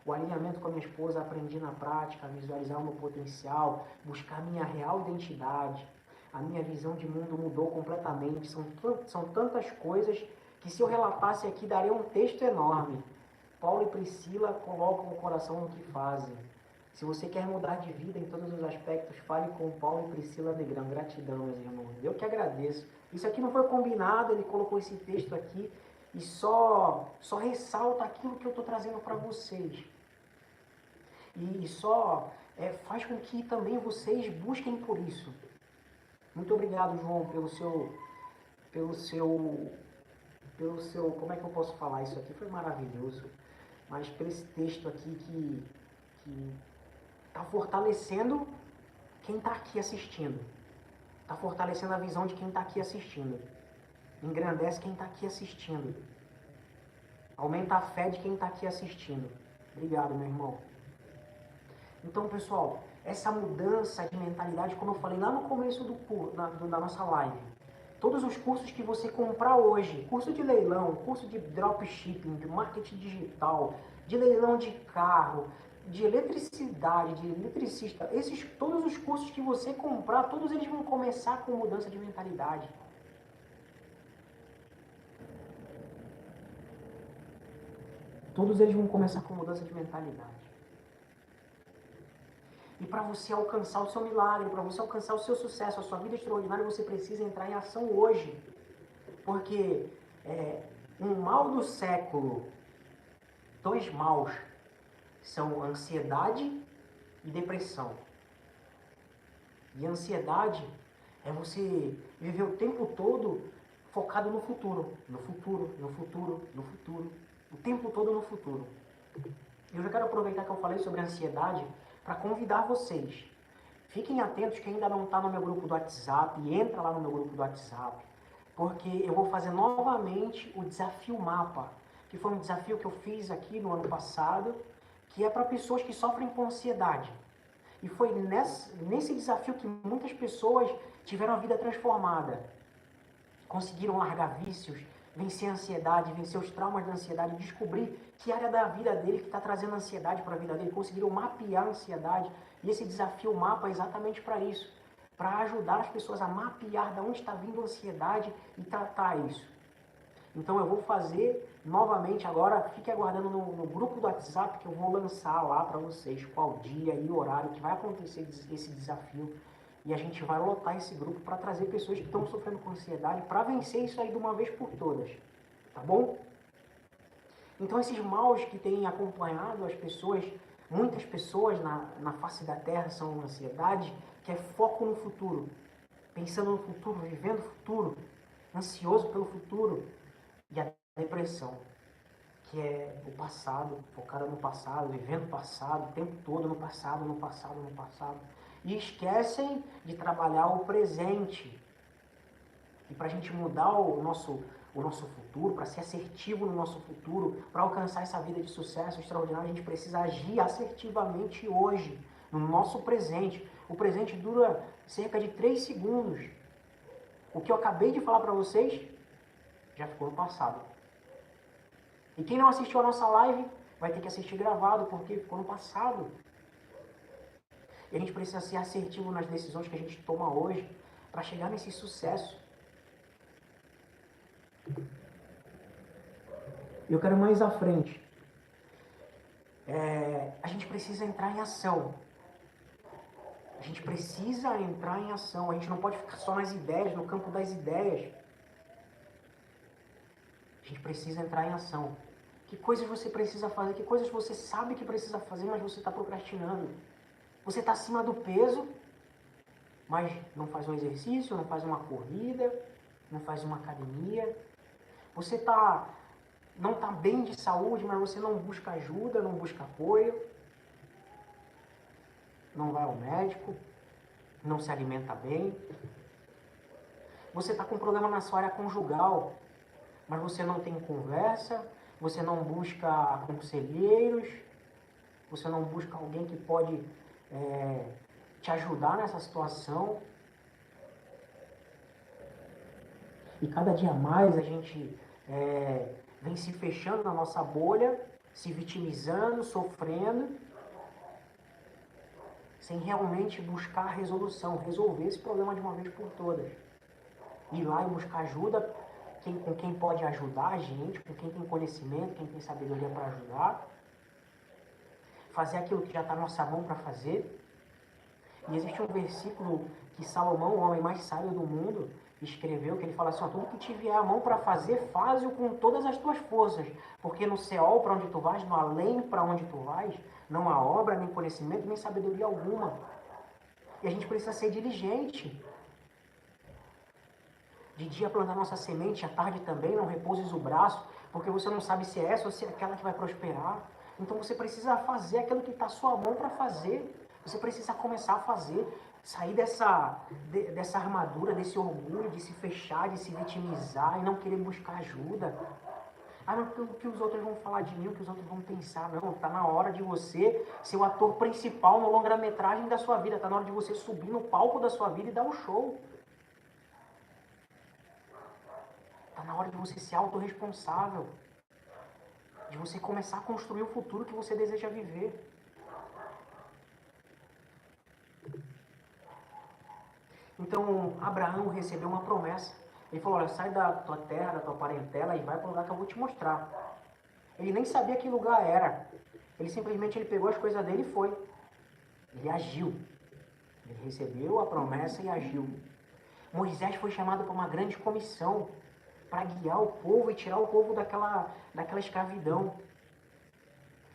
O alinhamento com a minha esposa, aprendi na prática, a visualizar o meu potencial, buscar a minha real identidade. A minha visão de mundo mudou completamente. São tantas coisas que se eu relatasse aqui, daria um texto enorme. Paulo e Priscila colocam o coração no que fazem. Se você quer mudar de vida em todos os aspectos, fale com Paulo e Priscila Negrão. Gratidão, meus irmãos. Eu que agradeço. Isso aqui não foi combinado, ele colocou esse texto aqui e só ressalta aquilo que eu estou trazendo para vocês. E só faz com que também vocês busquem por isso. Muito obrigado, João, pelo seu, como é que eu posso falar? Isso aqui foi maravilhoso. Mas por esse texto aqui que está fortalecendo quem está aqui assistindo. Está fortalecendo a visão de quem está aqui assistindo. Engrandece quem está aqui assistindo. Aumenta a fé de quem está aqui assistindo. Obrigado, meu irmão. Então, pessoal, essa mudança de mentalidade, como eu falei lá no começo da nossa live, todos os cursos que você comprar hoje, curso de leilão, curso de dropshipping, de marketing digital, de leilão de carro, de eletricidade, de eletricista, todos os cursos que você comprar, todos eles vão começar com mudança de mentalidade. Todos eles vão começar com mudança de mentalidade. E para você alcançar o seu milagre, para você alcançar o seu sucesso, a sua vida extraordinária, você precisa entrar em ação hoje. Porque um mal do século, dois maus, são ansiedade e depressão. E ansiedade é você viver o tempo todo focado no futuro, no futuro, no futuro, no futuro, o tempo todo no futuro. Eu já quero aproveitar que eu falei sobre ansiedade para convidar vocês. Fiquem atentos quem ainda não está no meu grupo do WhatsApp, entra lá no meu grupo do WhatsApp, porque eu vou fazer novamente o desafio mapa. que foi um desafio que eu fiz aqui no ano passado, que é para pessoas que sofrem com ansiedade. E foi nesse desafio que muitas pessoas tiveram a vida transformada. Conseguiram largar vícios, vencer a ansiedade, vencer os traumas da ansiedade, descobrir que área da vida dele que está trazendo ansiedade para a vida dele. Conseguiram mapear a ansiedade. E esse desafio mapa é exatamente para isso. Para ajudar as pessoas a mapear de onde está vindo a ansiedade e tratar isso. Então eu vou fazer novamente agora, fique aguardando no grupo do WhatsApp que eu vou lançar lá para vocês qual dia e horário que vai acontecer esse desafio. E a gente vai lotar esse grupo para trazer pessoas que estão sofrendo com ansiedade para vencer isso aí de uma vez por todas. Tá bom? Então esses maus que têm acompanhado as pessoas, muitas pessoas na face da Terra são ansiedade, que é foco no futuro. Pensando no futuro, vivendo o futuro, ansioso pelo futuro. E a depressão, que é o passado, focada no passado, vivendo o passado, o tempo todo no passado, no passado, no passado. E esquecem de trabalhar o presente. E para a gente mudar o nosso futuro, para ser assertivo no nosso futuro, para alcançar essa vida de sucesso extraordinário, a gente precisa agir assertivamente hoje, no nosso presente. O presente dura cerca de 3 segundos. O que eu acabei de falar para vocês já ficou no passado. E quem não assistiu a nossa live vai ter que assistir gravado, porque ficou no passado. E a gente precisa ser assertivo nas decisões que a gente toma hoje para chegar nesse sucesso. Eu quero mais à frente. A gente precisa entrar em ação. A gente precisa entrar em ação. A gente não pode ficar só nas ideias, no campo das ideias. A gente precisa entrar em ação. Que coisas você precisa fazer? Que coisas você sabe que precisa fazer, mas você está procrastinando? Você está acima do peso, mas não faz um exercício, não faz uma corrida, não faz uma academia. Você não está bem de saúde, mas você não busca ajuda, não busca apoio. Não vai ao médico, não se alimenta bem. Você está com problema na sua área conjugal, mas você não tem conversa, você não busca conselheiros, você não busca alguém que pode te ajudar nessa situação. E cada dia mais a gente vem se fechando na nossa bolha, se vitimizando, sofrendo, sem realmente buscar a resolução, resolver esse problema de uma vez por todas. Ir lá e buscar ajuda com quem pode ajudar a gente, com quem tem conhecimento, quem tem sabedoria para ajudar. Fazer aquilo que já está na nossa mão para fazer. E existe um versículo que Salomão, o homem mais sábio do mundo, escreveu, que ele fala assim, tudo que te vier a mão para fazer, faz-o com todas as tuas forças, porque no Seol para onde tu vais, no além para onde tu vais, não há obra, nem conhecimento, nem sabedoria alguma. E a gente precisa ser diligente. De dia plantar nossa semente, à tarde também, não repouses o braço, porque você não sabe se é essa ou se é aquela que vai prosperar. Então você precisa fazer aquilo que está à sua mão para fazer. Você precisa começar a fazer, sair dessa armadura, desse orgulho, de se fechar, de se vitimizar e não querer buscar ajuda. Ah, não, o que os outros vão falar de mim, o que os outros vão pensar. Não, está na hora de você ser o ator principal no longa-metragem da sua vida. Está na hora de você subir no palco da sua vida e dar um show. Está na hora de você ser autorresponsável. De você começar a construir o futuro que você deseja viver. Então, Abraão recebeu uma promessa. Ele falou, olha, sai da tua terra, da tua parentela e vai para o lugar que eu vou te mostrar. Ele nem sabia que lugar era. Ele simplesmente pegou as coisas dele e foi. Ele agiu. Ele recebeu a promessa e agiu. Moisés foi chamado para uma grande comissão para guiar o povo e tirar o povo daquela escravidão.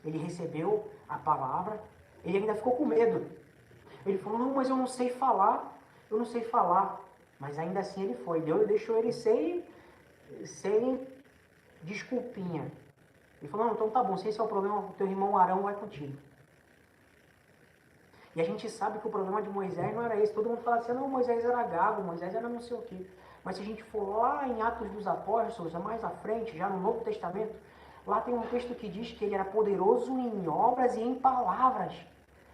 Ele recebeu a palavra, ele ainda ficou com medo. Ele falou, não, mas eu não sei falar. Mas ainda assim ele foi. Deus deixou ele sem desculpinha. Ele falou, não, então tá bom, se esse é o problema, o teu irmão Arão vai contigo. E a gente sabe que o problema de Moisés não era esse. Todo mundo fala assim, não, Moisés era gago, Moisés era não sei o quê. Mas se a gente for lá em Atos dos Apóstolos, mais à frente, já no Novo Testamento, Lá tem um texto que diz que ele era poderoso em obras e em palavras.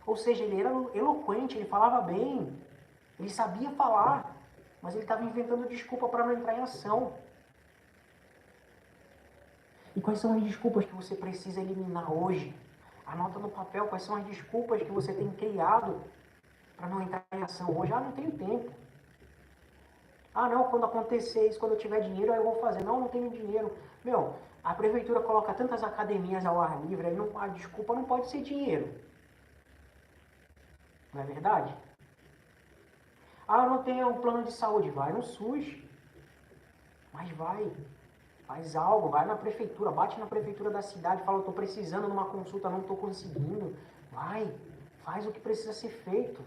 Ou seja, ele era eloquente, ele falava bem, ele sabia falar, mas ele estava inventando desculpa para não entrar em ação. E quais são as desculpas que você precisa eliminar hoje? Anota no papel quais são as desculpas que você tem criado para não entrar em ação hoje. Ah, não tenho tempo. Ah, não, quando acontecer isso, quando eu tiver dinheiro, aí eu vou fazer. Não, não tenho dinheiro. Meu, a prefeitura coloca tantas academias ao ar livre, aí não, a desculpa não pode ser dinheiro. Não é verdade? Ah, eu não tenho um plano de saúde. Vai no SUS. Mas vai. Faz algo, vai na prefeitura, bate na prefeitura da cidade, fala, eu estou precisando de uma consulta, não estou conseguindo. Vai, faz o que precisa ser feito.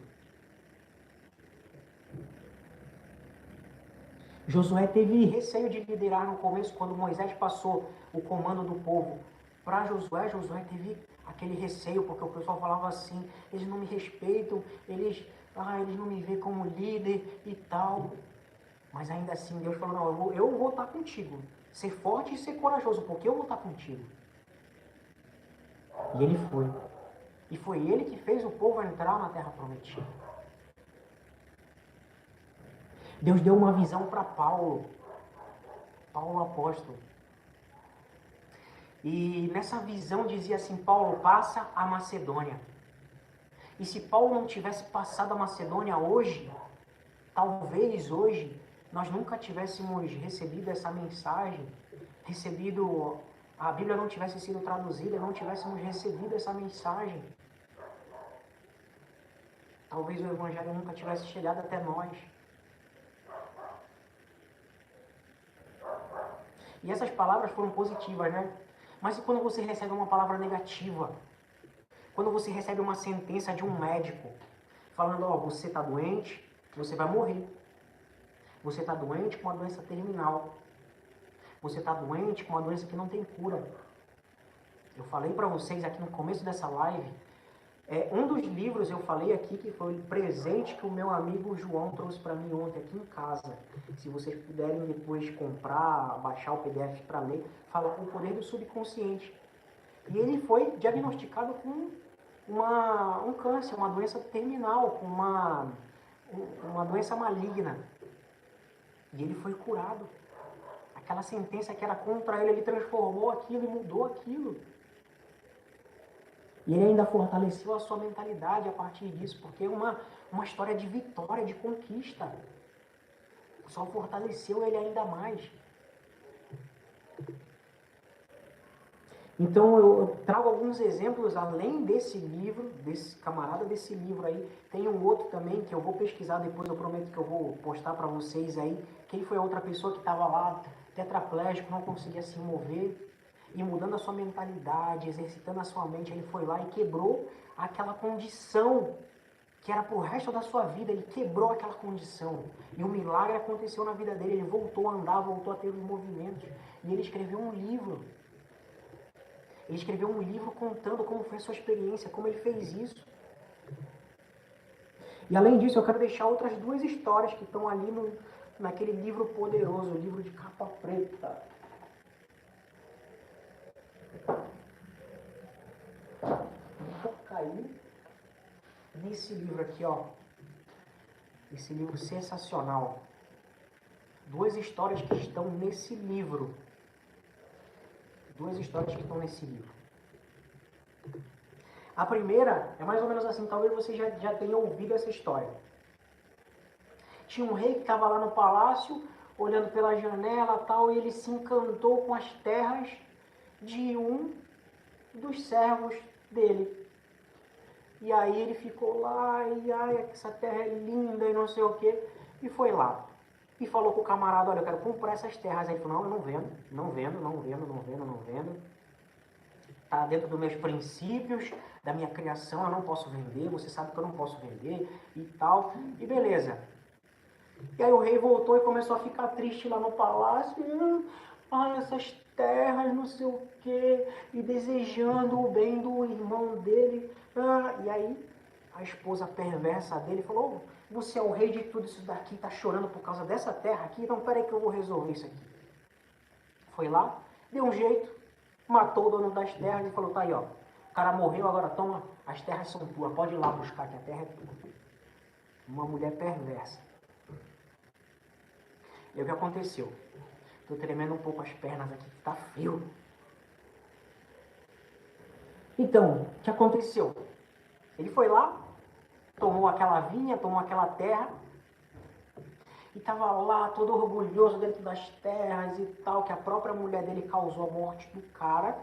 Josué teve receio de liderar no começo, quando Moisés passou o comando do povo para Josué. Josué teve aquele receio, porque o pessoal falava assim, eles não me respeitam, eles não me veem como líder e tal. Mas ainda assim, Deus falou, não, eu vou estar contigo. Ser forte e ser corajoso, porque eu vou estar contigo. E ele foi. E foi ele que fez o povo entrar na terra prometida. Deus deu uma visão para Paulo apóstolo. E nessa visão dizia assim, Paulo, passa a Macedônia. E se Paulo não tivesse passado a Macedônia hoje, talvez hoje, nós nunca tivéssemos recebido essa mensagem, a Bíblia não tivesse sido traduzida, não tivéssemos recebido essa mensagem. Talvez o Evangelho nunca tivesse chegado até nós. E essas palavras foram positivas, né? Mas e quando você recebe uma palavra negativa? Quando você recebe uma sentença de um médico, falando, você está doente, você vai morrer. Você está doente com uma doença terminal. Você está doente com uma doença que não tem cura. Eu falei para vocês aqui no começo dessa live, um dos livros eu falei aqui que foi o presente que o meu amigo João trouxe para mim ontem aqui em casa. Se vocês puderem depois comprar, baixar o PDF para ler, fala O Poder do Subconsciente. E ele foi diagnosticado com um câncer, uma doença terminal, com uma doença maligna. E ele foi curado. Aquela sentença que era contra ele transformou aquilo e mudou aquilo. E ele ainda fortaleceu a sua mentalidade a partir disso, porque é uma história de vitória, de conquista. Só fortaleceu ele ainda mais. Então eu trago alguns exemplos além desse livro, desse camarada desse livro aí. Tem um outro também que eu vou pesquisar depois, eu prometo que eu vou postar para vocês aí. Quem foi a outra pessoa que estava lá, tetraplégico, não conseguia se mover. E mudando a sua mentalidade, exercitando a sua mente, ele foi lá e quebrou aquela condição que era pro resto da sua vida. Ele quebrou aquela condição. E o milagre aconteceu na vida dele. Ele voltou a andar, voltou a ter os movimentos. E ele escreveu um livro. Ele escreveu um livro contando como foi a sua experiência, como ele fez isso. E além disso, eu quero deixar outras duas histórias que estão ali naquele livro poderoso, o livro de capa preta. Vou cair nesse livro aqui, ó. Esse livro sensacional. Duas histórias que estão nesse livro. Duas histórias que estão nesse livro. A primeira é mais ou menos assim, talvez você já tenha ouvido essa história. Tinha um rei que estava lá no palácio, olhando pela janela tal, e ele se encantou com as terras de um dos servos dele. E aí ele ficou lá, e essa terra é linda e não sei o que, e foi lá. E falou com o camarada, olha, eu quero comprar essas terras. Aí ele falou, não, eu não vendo, não vendo, não vendo, não vendo, não vendo. Está dentro dos meus princípios, da minha criação, eu não posso vender, você sabe que eu não posso vender e tal. E beleza. E aí o rei voltou e começou a ficar triste lá no palácio. Essas terras, não sei o quê, e desejando o bem do irmão dele. E aí a esposa perversa dele falou, você é o rei de tudo isso daqui, tá chorando por causa dessa terra aqui? Então peraí que eu vou resolver isso aqui. Foi lá, deu um jeito, matou o dono das terras e falou, tá aí, ó, o cara morreu, agora toma, as terras são tuas, pode ir lá buscar que a terra é tua. Uma mulher perversa. E o que aconteceu? Tô tremendo um pouco as pernas aqui, tá frio. Então, o que aconteceu? Ele foi lá, tomou aquela vinha, tomou aquela terra, e estava lá todo orgulhoso dentro das terras e tal, que a própria mulher dele causou a morte do cara,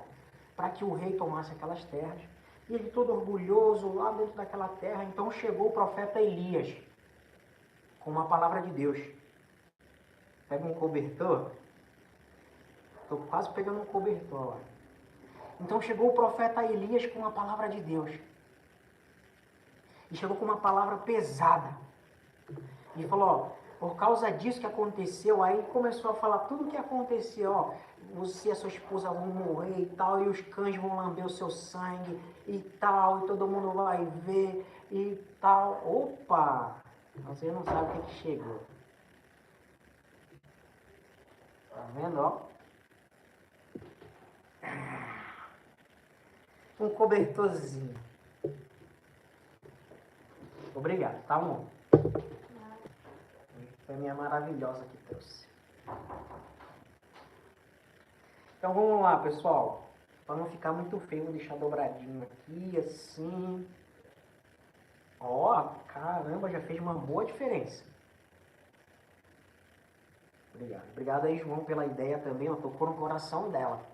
para que o rei tomasse aquelas terras. E ele todo orgulhoso lá dentro daquela terra, então chegou o profeta Elias, com uma palavra de Deus. Pega um cobertor, estou quase pegando um cobertor lá. Então chegou o profeta Elias com uma palavra de Deus. E chegou com uma palavra pesada. E falou, ó, por causa disso que aconteceu, aí começou a falar tudo o que aconteceu, ó, você e a sua esposa vão morrer e tal, e os cães vão lamber o seu sangue e tal, e todo mundo vai ver e tal. Opa! Você não sabe o que chegou. Tá vendo, ó? Um cobertorzinho. Obrigado, tá bom? Foi a minha maravilhosa que trouxe. Então vamos lá, pessoal. Para não ficar muito feio, vou deixar dobradinho aqui, assim. Ó, caramba, já fez uma boa diferença. Obrigado. Obrigado aí, João, pela ideia também. Ó, tocou no coração dela.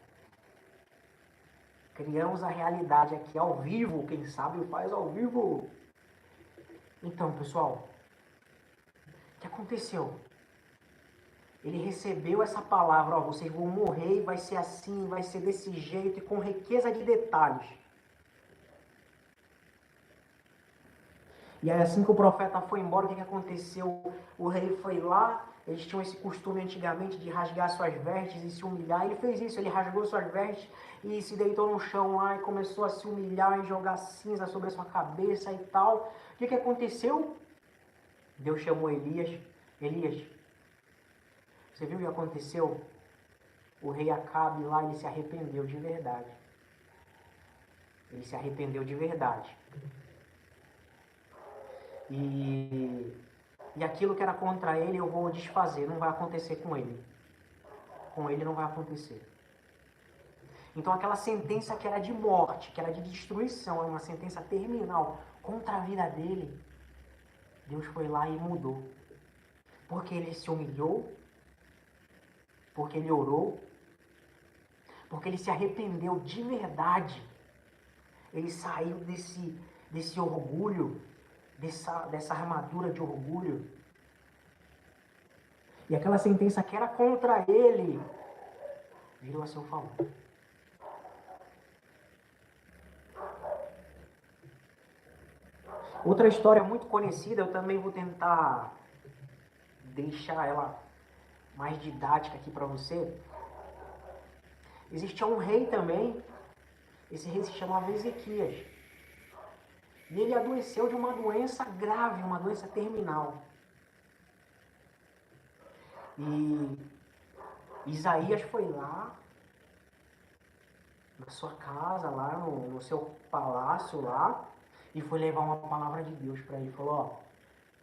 Criamos a realidade aqui ao vivo. Quem sabe faz ao vivo. Então, pessoal, o que aconteceu? Ele recebeu essa palavra, ó, vocês vão morrer, vai ser assim, vai ser desse jeito, e com riqueza de detalhes. E aí, assim que o profeta foi embora, o que aconteceu? O rei foi lá, eles tinham esse costume antigamente de rasgar suas vestes e se humilhar. Ele fez isso, ele rasgou suas vestes e se deitou no chão lá e começou a se humilhar e jogar cinza sobre a sua cabeça e tal. O que aconteceu? Deus chamou Elias. Elias, você viu o que aconteceu? O rei Acabe lá, ele se arrependeu de verdade. Ele se arrependeu de verdade. E aquilo que era contra ele eu vou desfazer, não vai acontecer com ele. Com ele não vai acontecer. Então aquela sentença que era de morte, que era de destruição, era uma sentença terminal contra a vida dele, Deus foi lá e mudou. Porque ele se humilhou, porque ele orou, porque ele se arrependeu de verdade. Ele saiu desse orgulho, dessa armadura de orgulho. E aquela sentença que era contra ele virou a seu favor. Outra história muito conhecida, eu também vou tentar deixar ela mais didática aqui para você. Existia um rei também, esse rei se chamava Ezequias. E ele adoeceu de uma doença grave, uma doença terminal. E Isaías foi lá, na sua casa, lá no seu palácio lá, e foi levar uma palavra de Deus para ele. Falou,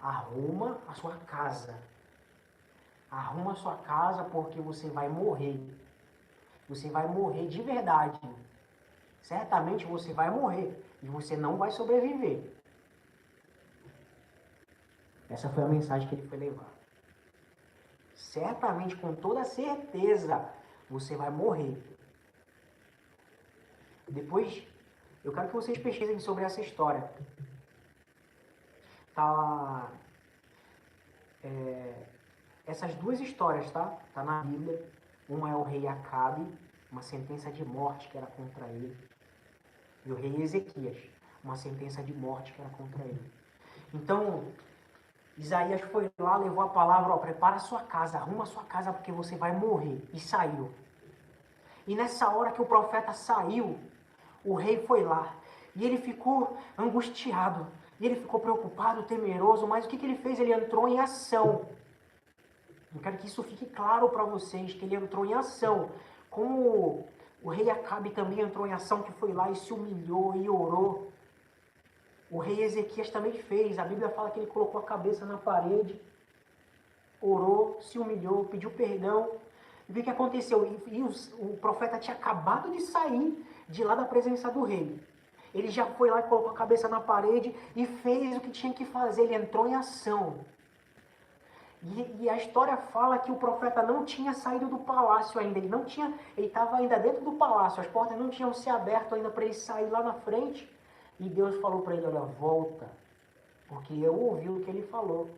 ó, arruma a sua casa. Arruma a sua casa porque você vai morrer. Você vai morrer de verdade. Certamente você vai morrer e você não vai sobreviver. Essa foi a mensagem que ele foi levar. Certamente, com toda certeza, você vai morrer. Depois, eu quero que vocês pesquisem sobre essa história. Tá, essas duas histórias, tá? Tá na Bíblia. Uma é o rei Acabe, uma sentença de morte que era contra ele. E o rei Ezequias, uma sentença de morte que era contra ele. Então, Isaías foi lá, levou a palavra, ó, prepara a sua casa, arruma a sua casa porque você vai morrer. E saiu. E nessa hora que o profeta saiu, o rei foi lá. E ele ficou angustiado. E ele ficou preocupado, temeroso. Mas o que ele fez? Ele entrou em ação. Eu quero que isso fique claro para vocês, que ele entrou em ação. Como O rei Acabe também entrou em ação, que foi lá e se humilhou e orou. O rei Ezequias também fez. A Bíblia fala que ele colocou a cabeça na parede, orou, se humilhou, pediu perdão. E o que aconteceu? O profeta tinha acabado de sair de lá da presença do rei. Ele já foi lá e colocou a cabeça na parede e fez o que tinha que fazer. Ele entrou em ação. E a história fala que o profeta não tinha saído do palácio ainda. Ele estava ainda dentro do palácio. As portas não tinham se aberto ainda para ele sair lá na frente. E Deus falou para ele, olha, volta. Porque eu ouvi o que ele falou.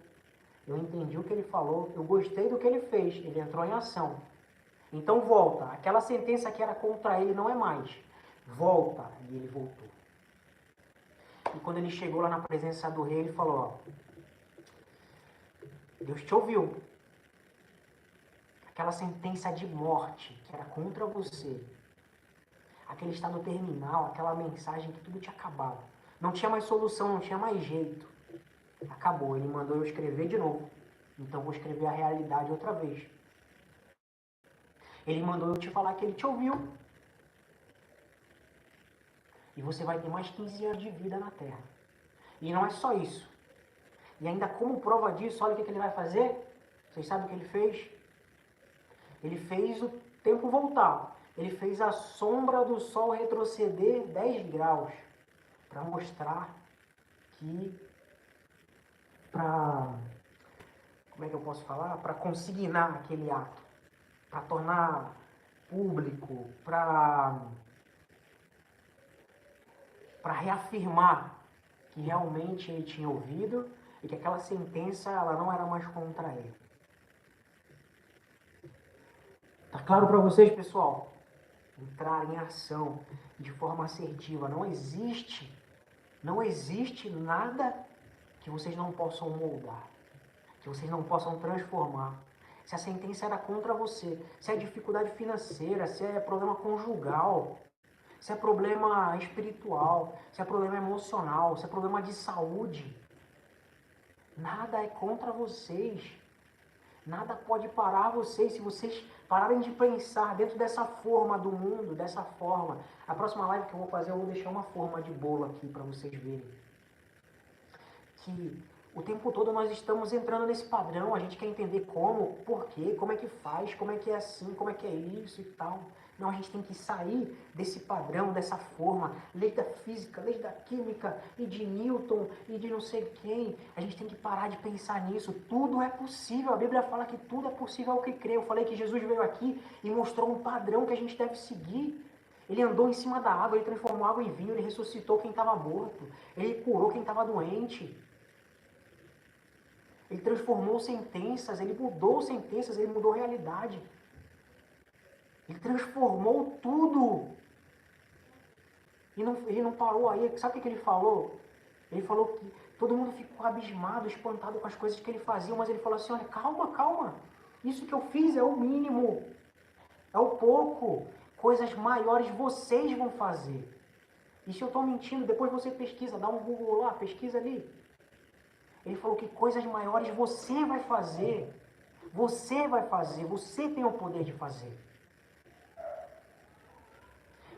Eu entendi o que ele falou. Eu gostei do que ele fez. Ele entrou em ação. Então volta. Aquela sentença que era contra ele não é mais. Volta. E ele voltou. E quando ele chegou lá na presença do rei, ele falou, ó, Deus te ouviu. Aquela sentença de morte que era contra você. Aquele estado terminal, aquela mensagem que tudo tinha acabado. Não tinha mais solução, não tinha mais jeito. Acabou. Ele mandou eu escrever de novo. Então vou escrever a realidade outra vez. Ele mandou eu te falar que ele te ouviu. E você vai ter mais 15 anos de vida na Terra. E não é só isso. E ainda como prova disso, olha o que ele vai fazer. Vocês sabem o que ele fez? Ele fez o tempo voltar. Ele fez a sombra do sol retroceder 10 graus. Para mostrar que... Como é que eu posso falar? Para consignar aquele ato. Para tornar público. Para reafirmar que realmente ele tinha ouvido e que aquela sentença ela não era mais contra ele. Tá claro para vocês, pessoal? Entrar em ação de forma assertiva. Não existe nada que vocês não possam moldar, que vocês não possam transformar. Se a sentença era contra você, se é dificuldade financeira, se é problema conjugal, se é problema espiritual, se é problema emocional, se é problema de saúde, nada é contra vocês. Nada pode parar vocês se vocês pararem de pensar dentro dessa forma do mundo, dessa forma. A próxima live que eu vou fazer, eu vou deixar uma forma de bolo aqui para vocês verem. Que o tempo todo nós estamos entrando nesse padrão, a gente quer entender como, por quê, como é que faz, como é que é assim, como é que é isso e tal. Não, a gente tem que sair desse padrão, dessa forma, lei da física, lei da química, e de Newton, e de não sei quem. A gente tem que parar de pensar nisso. Tudo é possível. A Bíblia fala que tudo é possível ao que crê. Eu falei que Jesus veio aqui e mostrou um padrão que a gente deve seguir. Ele andou em cima da água, ele transformou água em vinho, ele ressuscitou quem estava morto, ele curou quem estava doente. Ele transformou sentenças, ele mudou sentenças, ele mudou realidade. Ele transformou tudo. E ele não parou aí. Sabe o que ele falou? Ele falou que todo mundo ficou abismado, espantado com as coisas que ele fazia, mas ele falou assim, olha, calma, calma. Isso que eu fiz é o mínimo. É o pouco. Coisas maiores vocês vão fazer. E se eu estou mentindo, depois você pesquisa, dá um Google lá, pesquisa ali. Ele falou que coisas maiores você vai fazer. Você vai fazer. Você tem o poder de fazer.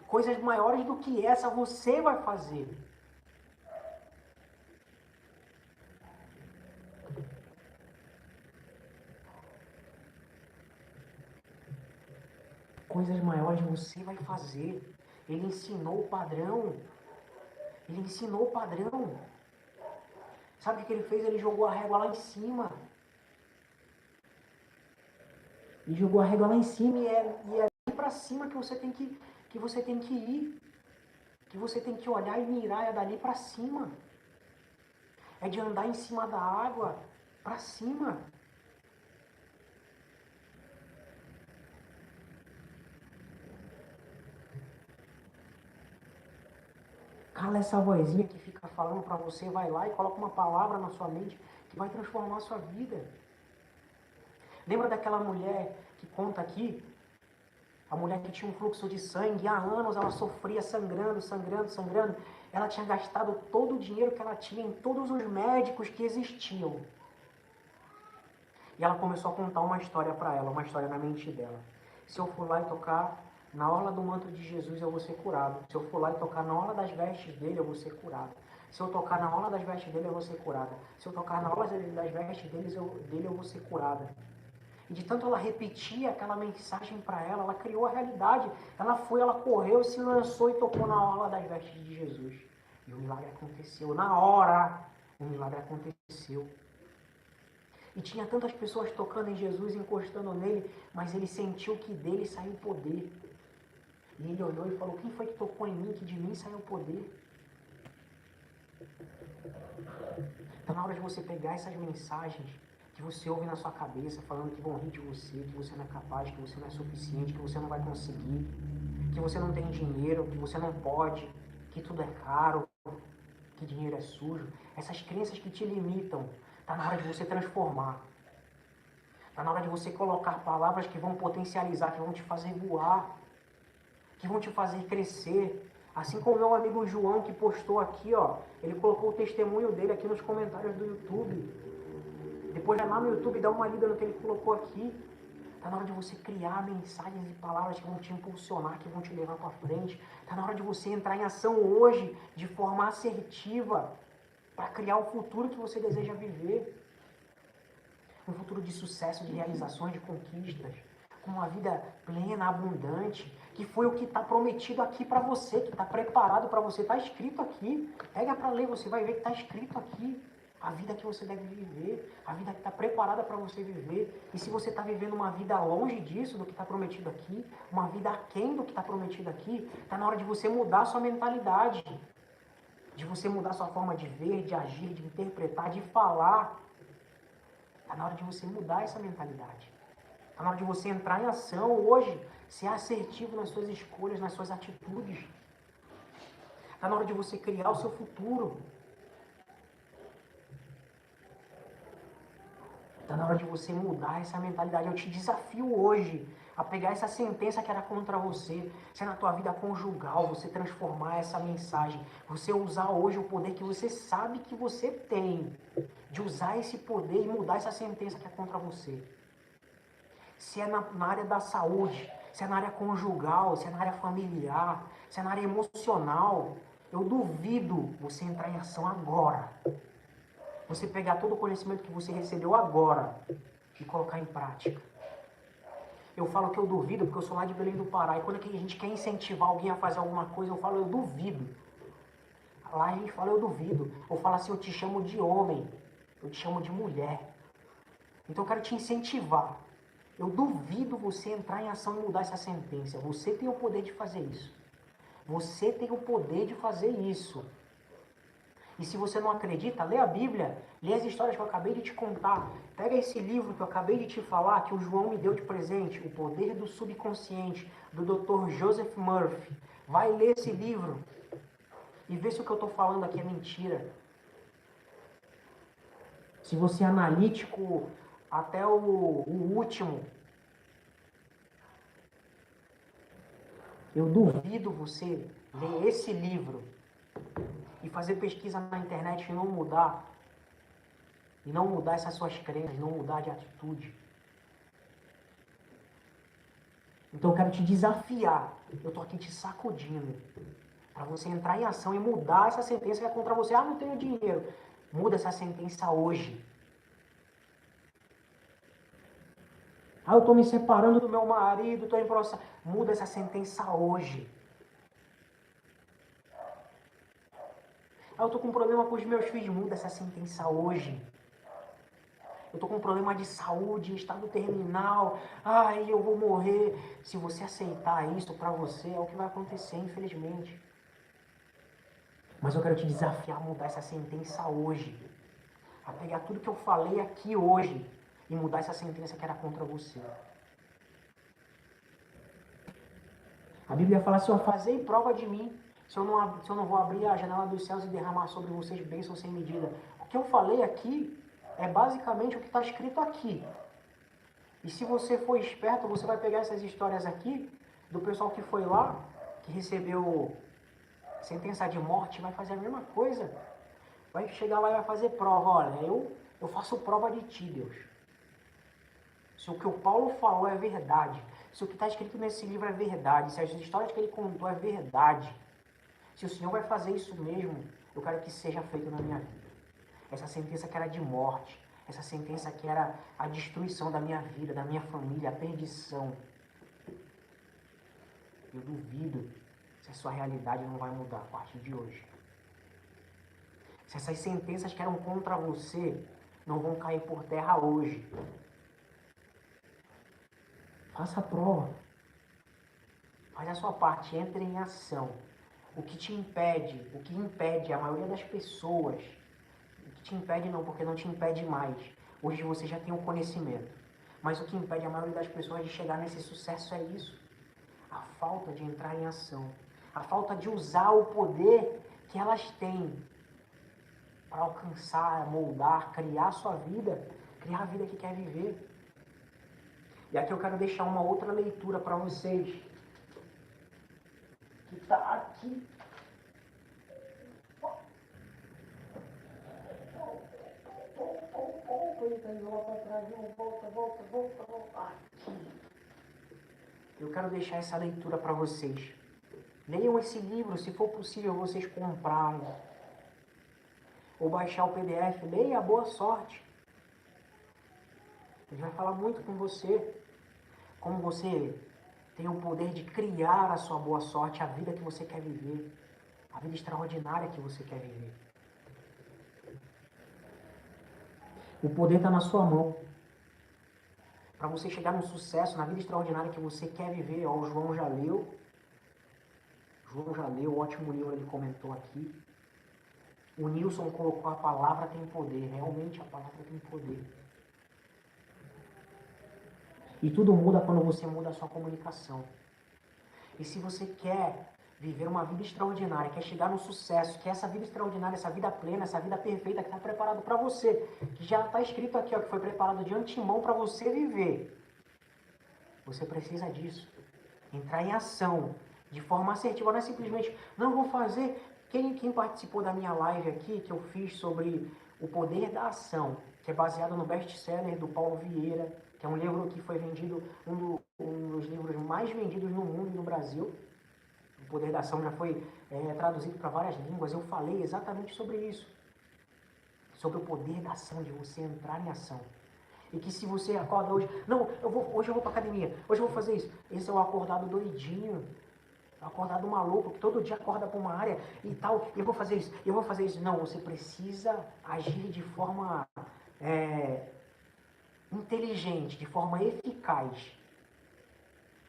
Coisas maiores do que essa você vai fazer. Coisas maiores você vai fazer. Ele ensinou o padrão. Ele ensinou o padrão. Sabe o que ele fez? Ele jogou a régua lá em cima. Ele jogou a régua lá em cima e é ali para cima que você tem que ir. Que você tem que olhar e mirar, é dali para cima. É de andar em cima da água para cima. Cala essa vozinha que fica falando para você, vai lá e coloca uma palavra na sua mente que vai transformar a sua vida. Lembra daquela mulher que conta aqui? A mulher que tinha um fluxo de sangue, há anos ela sofria sangrando. Ela tinha gastado todo o dinheiro que ela tinha em todos os médicos que existiam. E ela começou a contar uma história para ela, uma história na mente dela. Se eu for lá e tocar Na orla do manto de Jesus eu vou ser curado. Se eu for lá e tocar na orla das vestes dele, eu vou ser curado. Se eu tocar na orla das vestes dele, eu vou ser curada. Se eu tocar na orla das vestes dele, eu vou ser curada. E de tanto ela repetir aquela mensagem para ela, ela criou a realidade. Ela foi, ela correu, se lançou e tocou na orla das vestes de Jesus. E o milagre aconteceu. Na hora, o milagre aconteceu. E tinha tantas pessoas tocando em Jesus, encostando nele, mas ele sentiu que dele saiu poder. E ele olhou e falou, quem foi que tocou em mim, que de mim saiu poder? Então na hora de você pegar essas mensagens que você ouve na sua cabeça, falando que vão rir de você, que você não é capaz, que você não é suficiente, que você não vai conseguir, que você não tem dinheiro, que você não pode, que tudo é caro, que dinheiro é sujo, essas crenças que te limitam, está na hora de você transformar. Está na hora de você colocar palavras que vão potencializar, que vão te fazer voar, que vão te fazer crescer. Assim como o meu amigo João, que postou aqui, ó, ele colocou o testemunho dele aqui nos comentários do YouTube. Depois vai lá no YouTube e dá uma lida no que ele colocou aqui. Está na hora de você criar mensagens e palavras que vão te impulsionar, que vão te levar para frente. Está na hora de você entrar em ação hoje, de forma assertiva, para criar o futuro que você deseja viver. Um futuro de sucesso, de realizações, de conquistas. Com uma vida plena, abundante, que foi o que está prometido aqui para você, que está preparado para você, está escrito aqui. Pega para ler, você vai ver que está escrito aqui. A vida que você deve viver, a vida que está preparada para você viver. E se você está vivendo uma vida longe disso, do que está prometido aqui, uma vida aquém do que está prometido aqui, está na hora de você mudar a sua mentalidade, de você mudar a sua forma de ver, de agir, de interpretar, de falar. Está na hora de você mudar essa mentalidade. Está na hora de você entrar em ação hoje, ser assertivo nas suas escolhas, nas suas atitudes. Está na hora de você criar o seu futuro. Está na hora de você mudar essa mentalidade. Eu te desafio hoje a pegar essa sentença que era contra você, se é na tua vida conjugal, você transformar essa mensagem, você usar hoje o poder que você sabe que você tem, de usar esse poder e mudar essa sentença que é contra você. Se é na área da saúde, se é na área conjugal, se é na área familiar, se é na área emocional, eu duvido você entrar em ação agora. Você pegar todo o conhecimento que você recebeu agora e colocar em prática. Eu falo que eu duvido porque eu sou lá de Belém do Pará. E quando a gente quer incentivar alguém a fazer alguma coisa, eu falo, eu duvido. Lá a gente fala, eu duvido. Eu falo assim, eu te chamo de homem. Eu te chamo de mulher. Então eu quero te incentivar. Eu duvido você entrar em ação e mudar essa sentença. Você tem o poder de fazer isso. Você tem o poder de fazer isso. E se você não acredita, lê a Bíblia, lê as histórias que eu acabei de te contar. Pega esse livro que eu acabei de te falar, que o João me deu de presente, O Poder do Subconsciente, do Dr. Joseph Murphy. Vai ler esse livro e vê se o que eu estou falando aqui é mentira. Se você é analítico até o último, eu duvido você ler esse livro e fazer pesquisa na internet e não mudar. E não mudar essas suas crenças, não mudar de atitude. Então eu quero te desafiar. Eu estou aqui te sacudindo. Para você entrar em ação e mudar essa sentença que é contra você. Ah, não tenho dinheiro. Muda essa sentença hoje. Ah, eu estou me separando do meu marido, estou em processo. Muda essa sentença hoje. Ah, eu estou com um problema com os meus filhos. Muda essa sentença hoje. Eu estou com um problema de saúde, estado terminal. Ai, eu vou morrer. Se você aceitar isso para você, é o que vai acontecer, infelizmente. Mas eu quero te desafiar a mudar essa sentença hoje. A pegar tudo que eu falei aqui hoje e mudar essa sentença que era contra você. A Bíblia fala assim, ó, fazei prova de mim, se eu não vou abrir a janela dos céus e derramar sobre vocês bênçãos sem medida. O que eu falei aqui é basicamente o que está escrito aqui. E se você for esperto, você vai pegar essas histórias aqui, do pessoal que foi lá, que recebeu sentença de morte, vai fazer a mesma coisa. Vai chegar lá e vai fazer prova. Olha, eu faço prova de ti, Deus. se o que o Paulo falou é verdade, se o que está escrito nesse livro é verdade, se as histórias que ele contou é verdade, se o Senhor vai fazer isso mesmo, eu quero que seja feito na minha vida. Essa sentença que era de morte, essa sentença que era a destruição da minha vida, da minha família, a perdição. Eu duvido se a sua realidade não vai mudar a partir de hoje. Se essas sentenças que eram contra você não vão cair por terra hoje. Faça a prova. Faz a sua parte, entre em ação. O que te impede, o que impede a maioria das pessoas, o que te impede não, porque não te impede mais. Hoje você já tem o conhecimento. Mas o que impede a maioria das pessoas de chegar nesse sucesso é isso. A falta de entrar em ação. A falta de usar o poder que elas têm para alcançar, moldar, criar a sua vida, criar a vida que quer viver. E aqui eu quero deixar uma outra leitura para vocês, que está aqui. Volta. Eu quero deixar essa leitura para vocês. Leiam esse livro, se for possível vocês comprarem. Ou baixar o PDF, leia, boa sorte. Ele vai falar muito com você, como você tem o poder de criar a sua boa sorte, a vida que você quer viver, a vida extraordinária que você quer viver. O poder está na sua mão. Para você chegar no sucesso, na vida extraordinária que você quer viver, ó, o João já leu, ótimo livro ele comentou aqui. O Nilson colocou: a palavra tem poder. Realmente a palavra tem poder. E tudo muda quando você muda a sua comunicação. E se você quer viver uma vida extraordinária, quer chegar no sucesso, quer essa vida extraordinária, essa vida plena, essa vida perfeita que está preparado para você, que já está escrito aqui, ó, que foi preparado de antemão para você viver. Você precisa disso. Entrar em ação, de forma assertiva. Não é simplesmente, não vou fazer. Quem participou da minha live aqui, que eu fiz sobre o poder da ação, que é baseado no best-seller do Paulo Vieira, que é um livro que foi vendido, um dos livros mais vendidos no mundo e no Brasil. O poder da ação já foi traduzido para várias línguas. Eu falei exatamente sobre isso. Sobre o poder da ação, de você entrar em ação. E que se você acorda hoje, não, hoje eu vou para academia, hoje eu vou fazer isso. Esse é o acordado doidinho, o acordado maluco, que todo dia acorda para uma área e tal, eu vou fazer isso. Não, você precisa agir de forma inteligente, de forma eficaz,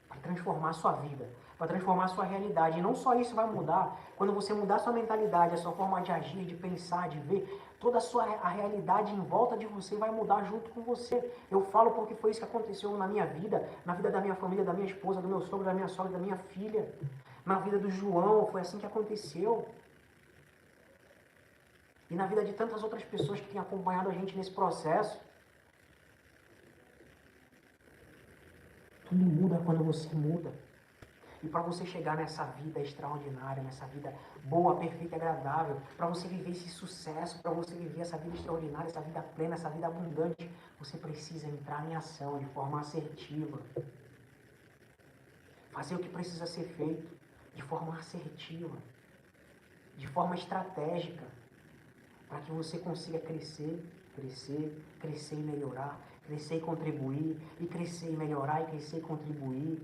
para transformar a sua vida, para transformar a sua realidade. E não só isso vai mudar, quando você mudar a sua mentalidade, a sua forma de agir, de pensar, de ver, toda a realidade em volta de você vai mudar junto com você. Eu falo porque foi isso que aconteceu na minha vida, na vida da minha família, da minha esposa, do meu sogro, da minha sogra, da minha filha, na vida do João, foi assim que aconteceu. E na vida de tantas outras pessoas que têm acompanhado a gente nesse processo. Tudo muda quando você muda. E para você chegar nessa vida extraordinária, nessa vida boa, perfeita e agradável, para você viver esse sucesso, para você viver essa vida extraordinária, essa vida plena, essa vida abundante, você precisa entrar em ação de forma assertiva. Fazer o que precisa ser feito de forma assertiva, de forma estratégica, para que você consiga crescer e melhorar, crescer e contribuir, e crescer e melhorar, e crescer e contribuir.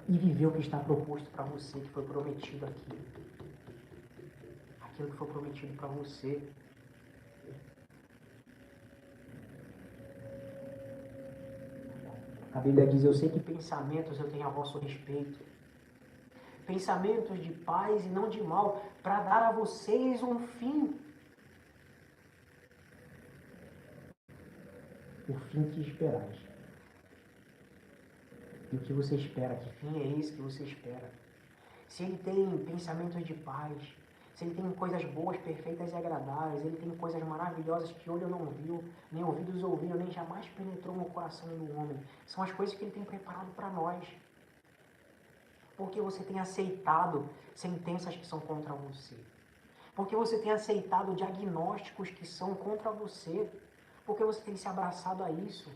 E viver o que está proposto para você, que foi prometido aqui. Aquilo que foi prometido para você. A Bíblia diz: eu sei que pensamentos eu tenho a vosso respeito. Pensamentos de paz e não de mal, para dar a vocês um fim. O fim que esperais. E o que você espera? Que fim é esse que você espera? Se ele tem pensamentos de paz, se ele tem coisas boas, perfeitas e agradáveis, ele tem coisas maravilhosas que olho não viu, nem ouvidos ouviram, nem jamais penetrou no coração do homem. São as coisas que ele tem preparado para nós. Porque você tem aceitado sentenças que são contra você. Porque você tem aceitado diagnósticos que são contra você. Porque você tem se abraçado a isso.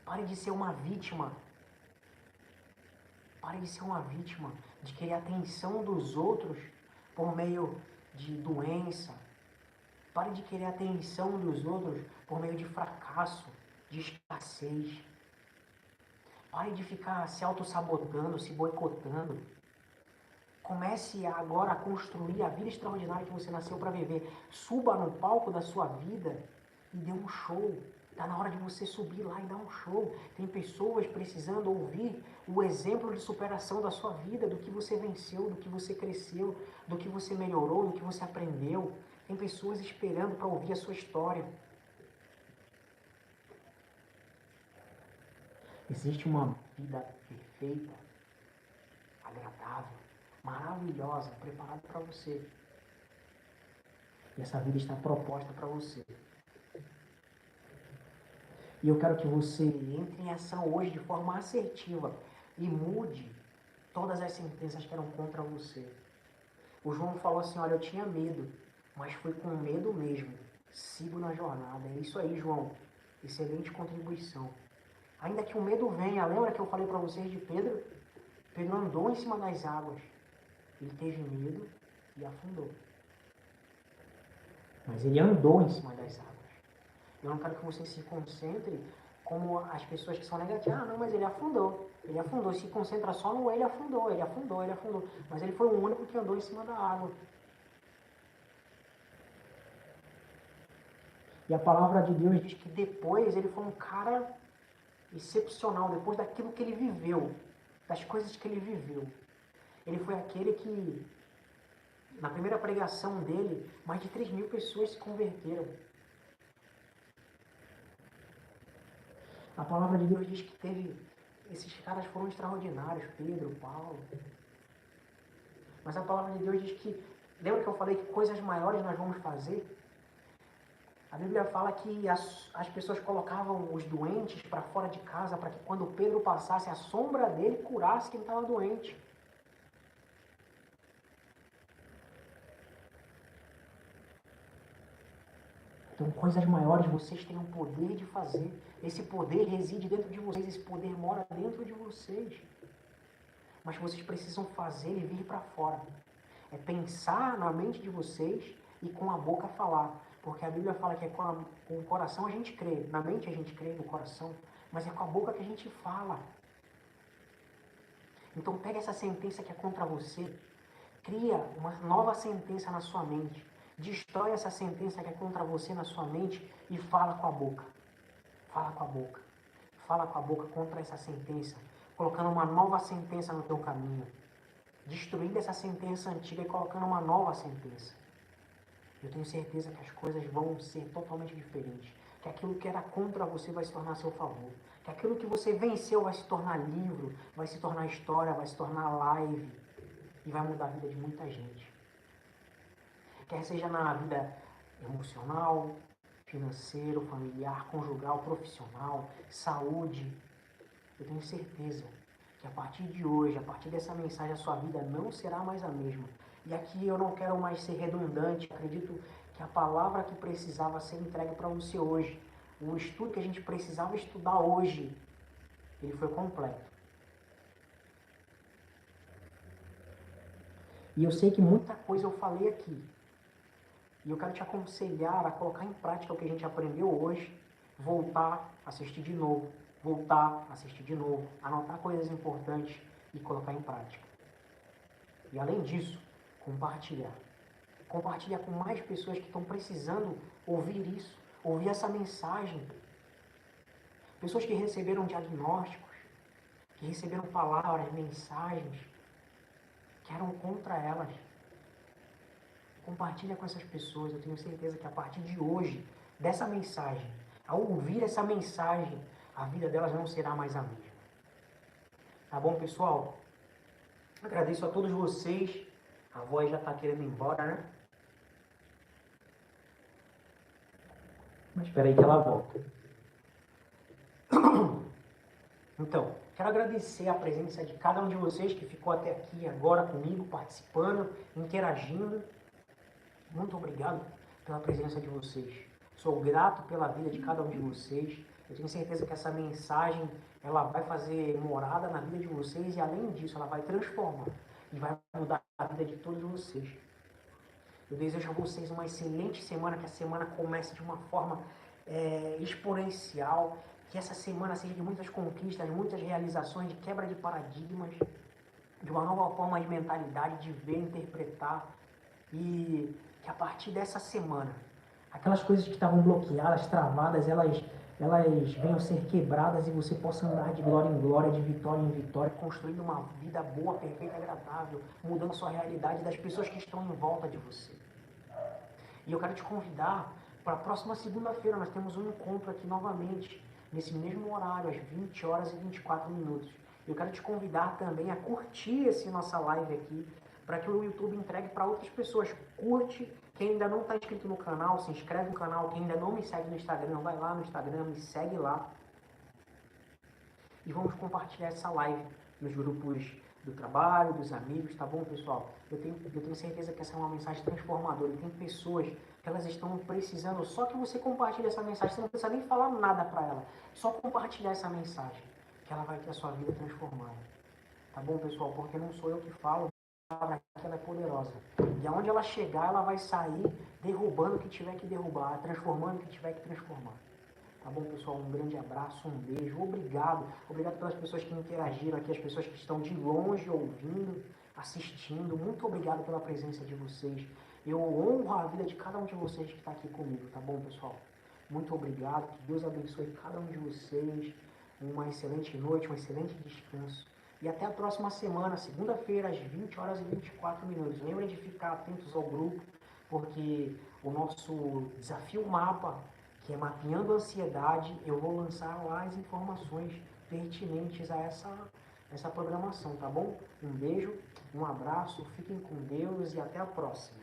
Pare de ser uma vítima. Pare de ser uma vítima, de querer a atenção dos outros por meio de doença. Pare de querer a atenção dos outros por meio de fracasso, de escassez. Pare de ficar se auto-sabotando, se boicotando. Comece agora a construir a vida extraordinária que você nasceu para viver. Suba no palco da sua vida e dê um show. Está na hora de você subir lá e dar um show. Tem pessoas precisando ouvir o exemplo de superação da sua vida, do que você venceu, do que você cresceu, do que você melhorou, do que você aprendeu. Tem pessoas esperando para ouvir a sua história. Existe uma vida perfeita, agradável, maravilhosa, preparada para você. E essa vida está proposta para você. E eu quero que você entre em ação hoje de forma assertiva e mude todas as sentenças que eram contra você. O João falou assim, olha, eu tinha medo, mas fui com medo mesmo. Sigo na jornada. É isso aí, João. Excelente contribuição. Ainda que o medo venha, lembra que eu falei para vocês de Pedro? Pedro andou em cima das águas. Ele teve medo e afundou. Mas ele andou em cima das águas. Eu não quero que você se concentre como as pessoas que são negativas. Ah, não, mas ele afundou. Ele afundou. Se concentra só no ele afundou, ele afundou, ele afundou. Mas ele foi o único que andou em cima da água. E a palavra de Deus diz que depois ele foi um cara excepcional, depois daquilo que ele viveu, das coisas que ele viveu. Ele foi aquele que, na primeira pregação dele, mais de 3.000 pessoas se converteram. A palavra de Deus diz que esses caras foram extraordinários, Pedro, Paulo. Mas a palavra de Deus diz que, lembra que eu falei que coisas maiores nós vamos fazer? A Bíblia fala que as pessoas colocavam os doentes para fora de casa para que quando Pedro passasse, a sombra dele curasse quem estava doente. Então, coisas maiores vocês têm o poder de fazer. Esse poder reside dentro de vocês, esse poder mora dentro de vocês. Mas vocês precisam fazer e vir para fora. É pensar na mente de vocês e com a boca falar. Porque a Bíblia fala que com o coração a gente crê. Na mente a gente crê, no coração. Mas é com a boca que a gente fala. Então pega essa sentença que é contra você. Cria uma nova sentença na sua mente. Destrói essa sentença que é contra você na sua mente e fala com a boca. Fala com a boca. Fala com a boca contra essa sentença. Colocando uma nova sentença no teu caminho. Destruindo essa sentença antiga e colocando uma nova sentença. Eu tenho certeza que as coisas vão ser totalmente diferentes. Que aquilo que era contra você vai se tornar a seu favor. Que aquilo que você venceu vai se tornar livro, vai se tornar história, vai se tornar live. E vai mudar a vida de muita gente. Quer seja na vida emocional, financeiro, familiar, conjugal, profissional, saúde. Eu tenho certeza que a partir de hoje, a partir dessa mensagem, a sua vida não será mais a mesma. E aqui eu não quero mais ser redundante, acredito que a palavra que precisava ser entregue para você hoje, o estudo que a gente precisava estudar hoje, ele foi completo. E eu sei que muita coisa eu falei aqui. E eu quero te aconselhar a colocar em prática o que a gente aprendeu hoje, voltar, assistir de novo, voltar, assistir de novo, anotar coisas importantes e colocar em prática. E além disso, compartilhar. Compartilhar com mais pessoas que estão precisando ouvir isso, ouvir essa mensagem. Pessoas que receberam diagnósticos, que receberam palavras, mensagens, que eram contra elas. Compartilha com essas pessoas. Eu tenho certeza que a partir de hoje, dessa mensagem, ao ouvir essa mensagem, a vida delas não será mais a mesma. Tá bom, pessoal? Agradeço a todos vocês. A voz já está querendo ir embora, né? Mas espera aí que ela volta. Então, quero agradecer a presença de cada um de vocês que ficou até aqui agora comigo, participando, interagindo. Muito obrigado pela presença de vocês. Sou grato pela vida de cada um de vocês. Eu tenho certeza que essa mensagem ela vai fazer morada na vida de vocês e, além disso, ela vai transformar e vai mudar a vida de todos vocês. Eu desejo a vocês uma excelente semana, que a semana comece de uma forma exponencial, que essa semana seja de muitas conquistas, muitas realizações, de quebra de paradigmas, de uma nova forma de mentalidade, de ver, interpretar, e que a partir dessa semana, aquelas coisas que estavam bloqueadas, travadas, elas venham ser quebradas e você possa andar de glória em glória, de vitória em vitória, construindo uma vida boa, perfeita, agradável, mudando a sua realidade das pessoas que estão em volta de você. E eu quero te convidar para a próxima segunda-feira, nós temos um encontro aqui novamente, nesse mesmo horário, às 20 horas e 24 minutos. Eu quero te convidar também a curtir essa nossa live aqui, para que o YouTube entregue para outras pessoas. Curte, quem ainda não está inscrito no canal, se inscreve no canal, quem ainda não me segue no Instagram, vai lá no Instagram, me segue lá. E vamos compartilhar essa live nos grupos do trabalho, dos amigos, tá bom, pessoal? Eu tenho certeza que essa é uma mensagem transformadora. E tem pessoas que elas estão precisando, só que você compartilhe essa mensagem, você não precisa nem falar nada para ela, só compartilhar essa mensagem, que ela vai ter a sua vida transformada. Tá bom, pessoal? Porque não sou eu que falo, a palavra aqui ela é poderosa. E aonde ela chegar, ela vai sair derrubando o que tiver que derrubar, transformando o que tiver que transformar. Tá bom, pessoal? Um grande abraço, um beijo. Obrigado. Obrigado pelas pessoas que interagiram aqui, as pessoas que estão de longe ouvindo, assistindo. Muito obrigado pela presença de vocês. Eu honro a vida de cada um de vocês que está aqui comigo, tá bom, pessoal? Muito obrigado. Que Deus abençoe cada um de vocês. Uma excelente noite, um excelente descanso. E até a próxima semana, segunda-feira, às 20 horas e 24 minutos. Lembrem de ficar atentos ao grupo, porque o nosso desafio mapa, que é mapeando a ansiedade, eu vou lançar lá as informações pertinentes a essa programação, tá bom? Um beijo, um abraço, fiquem com Deus e até a próxima.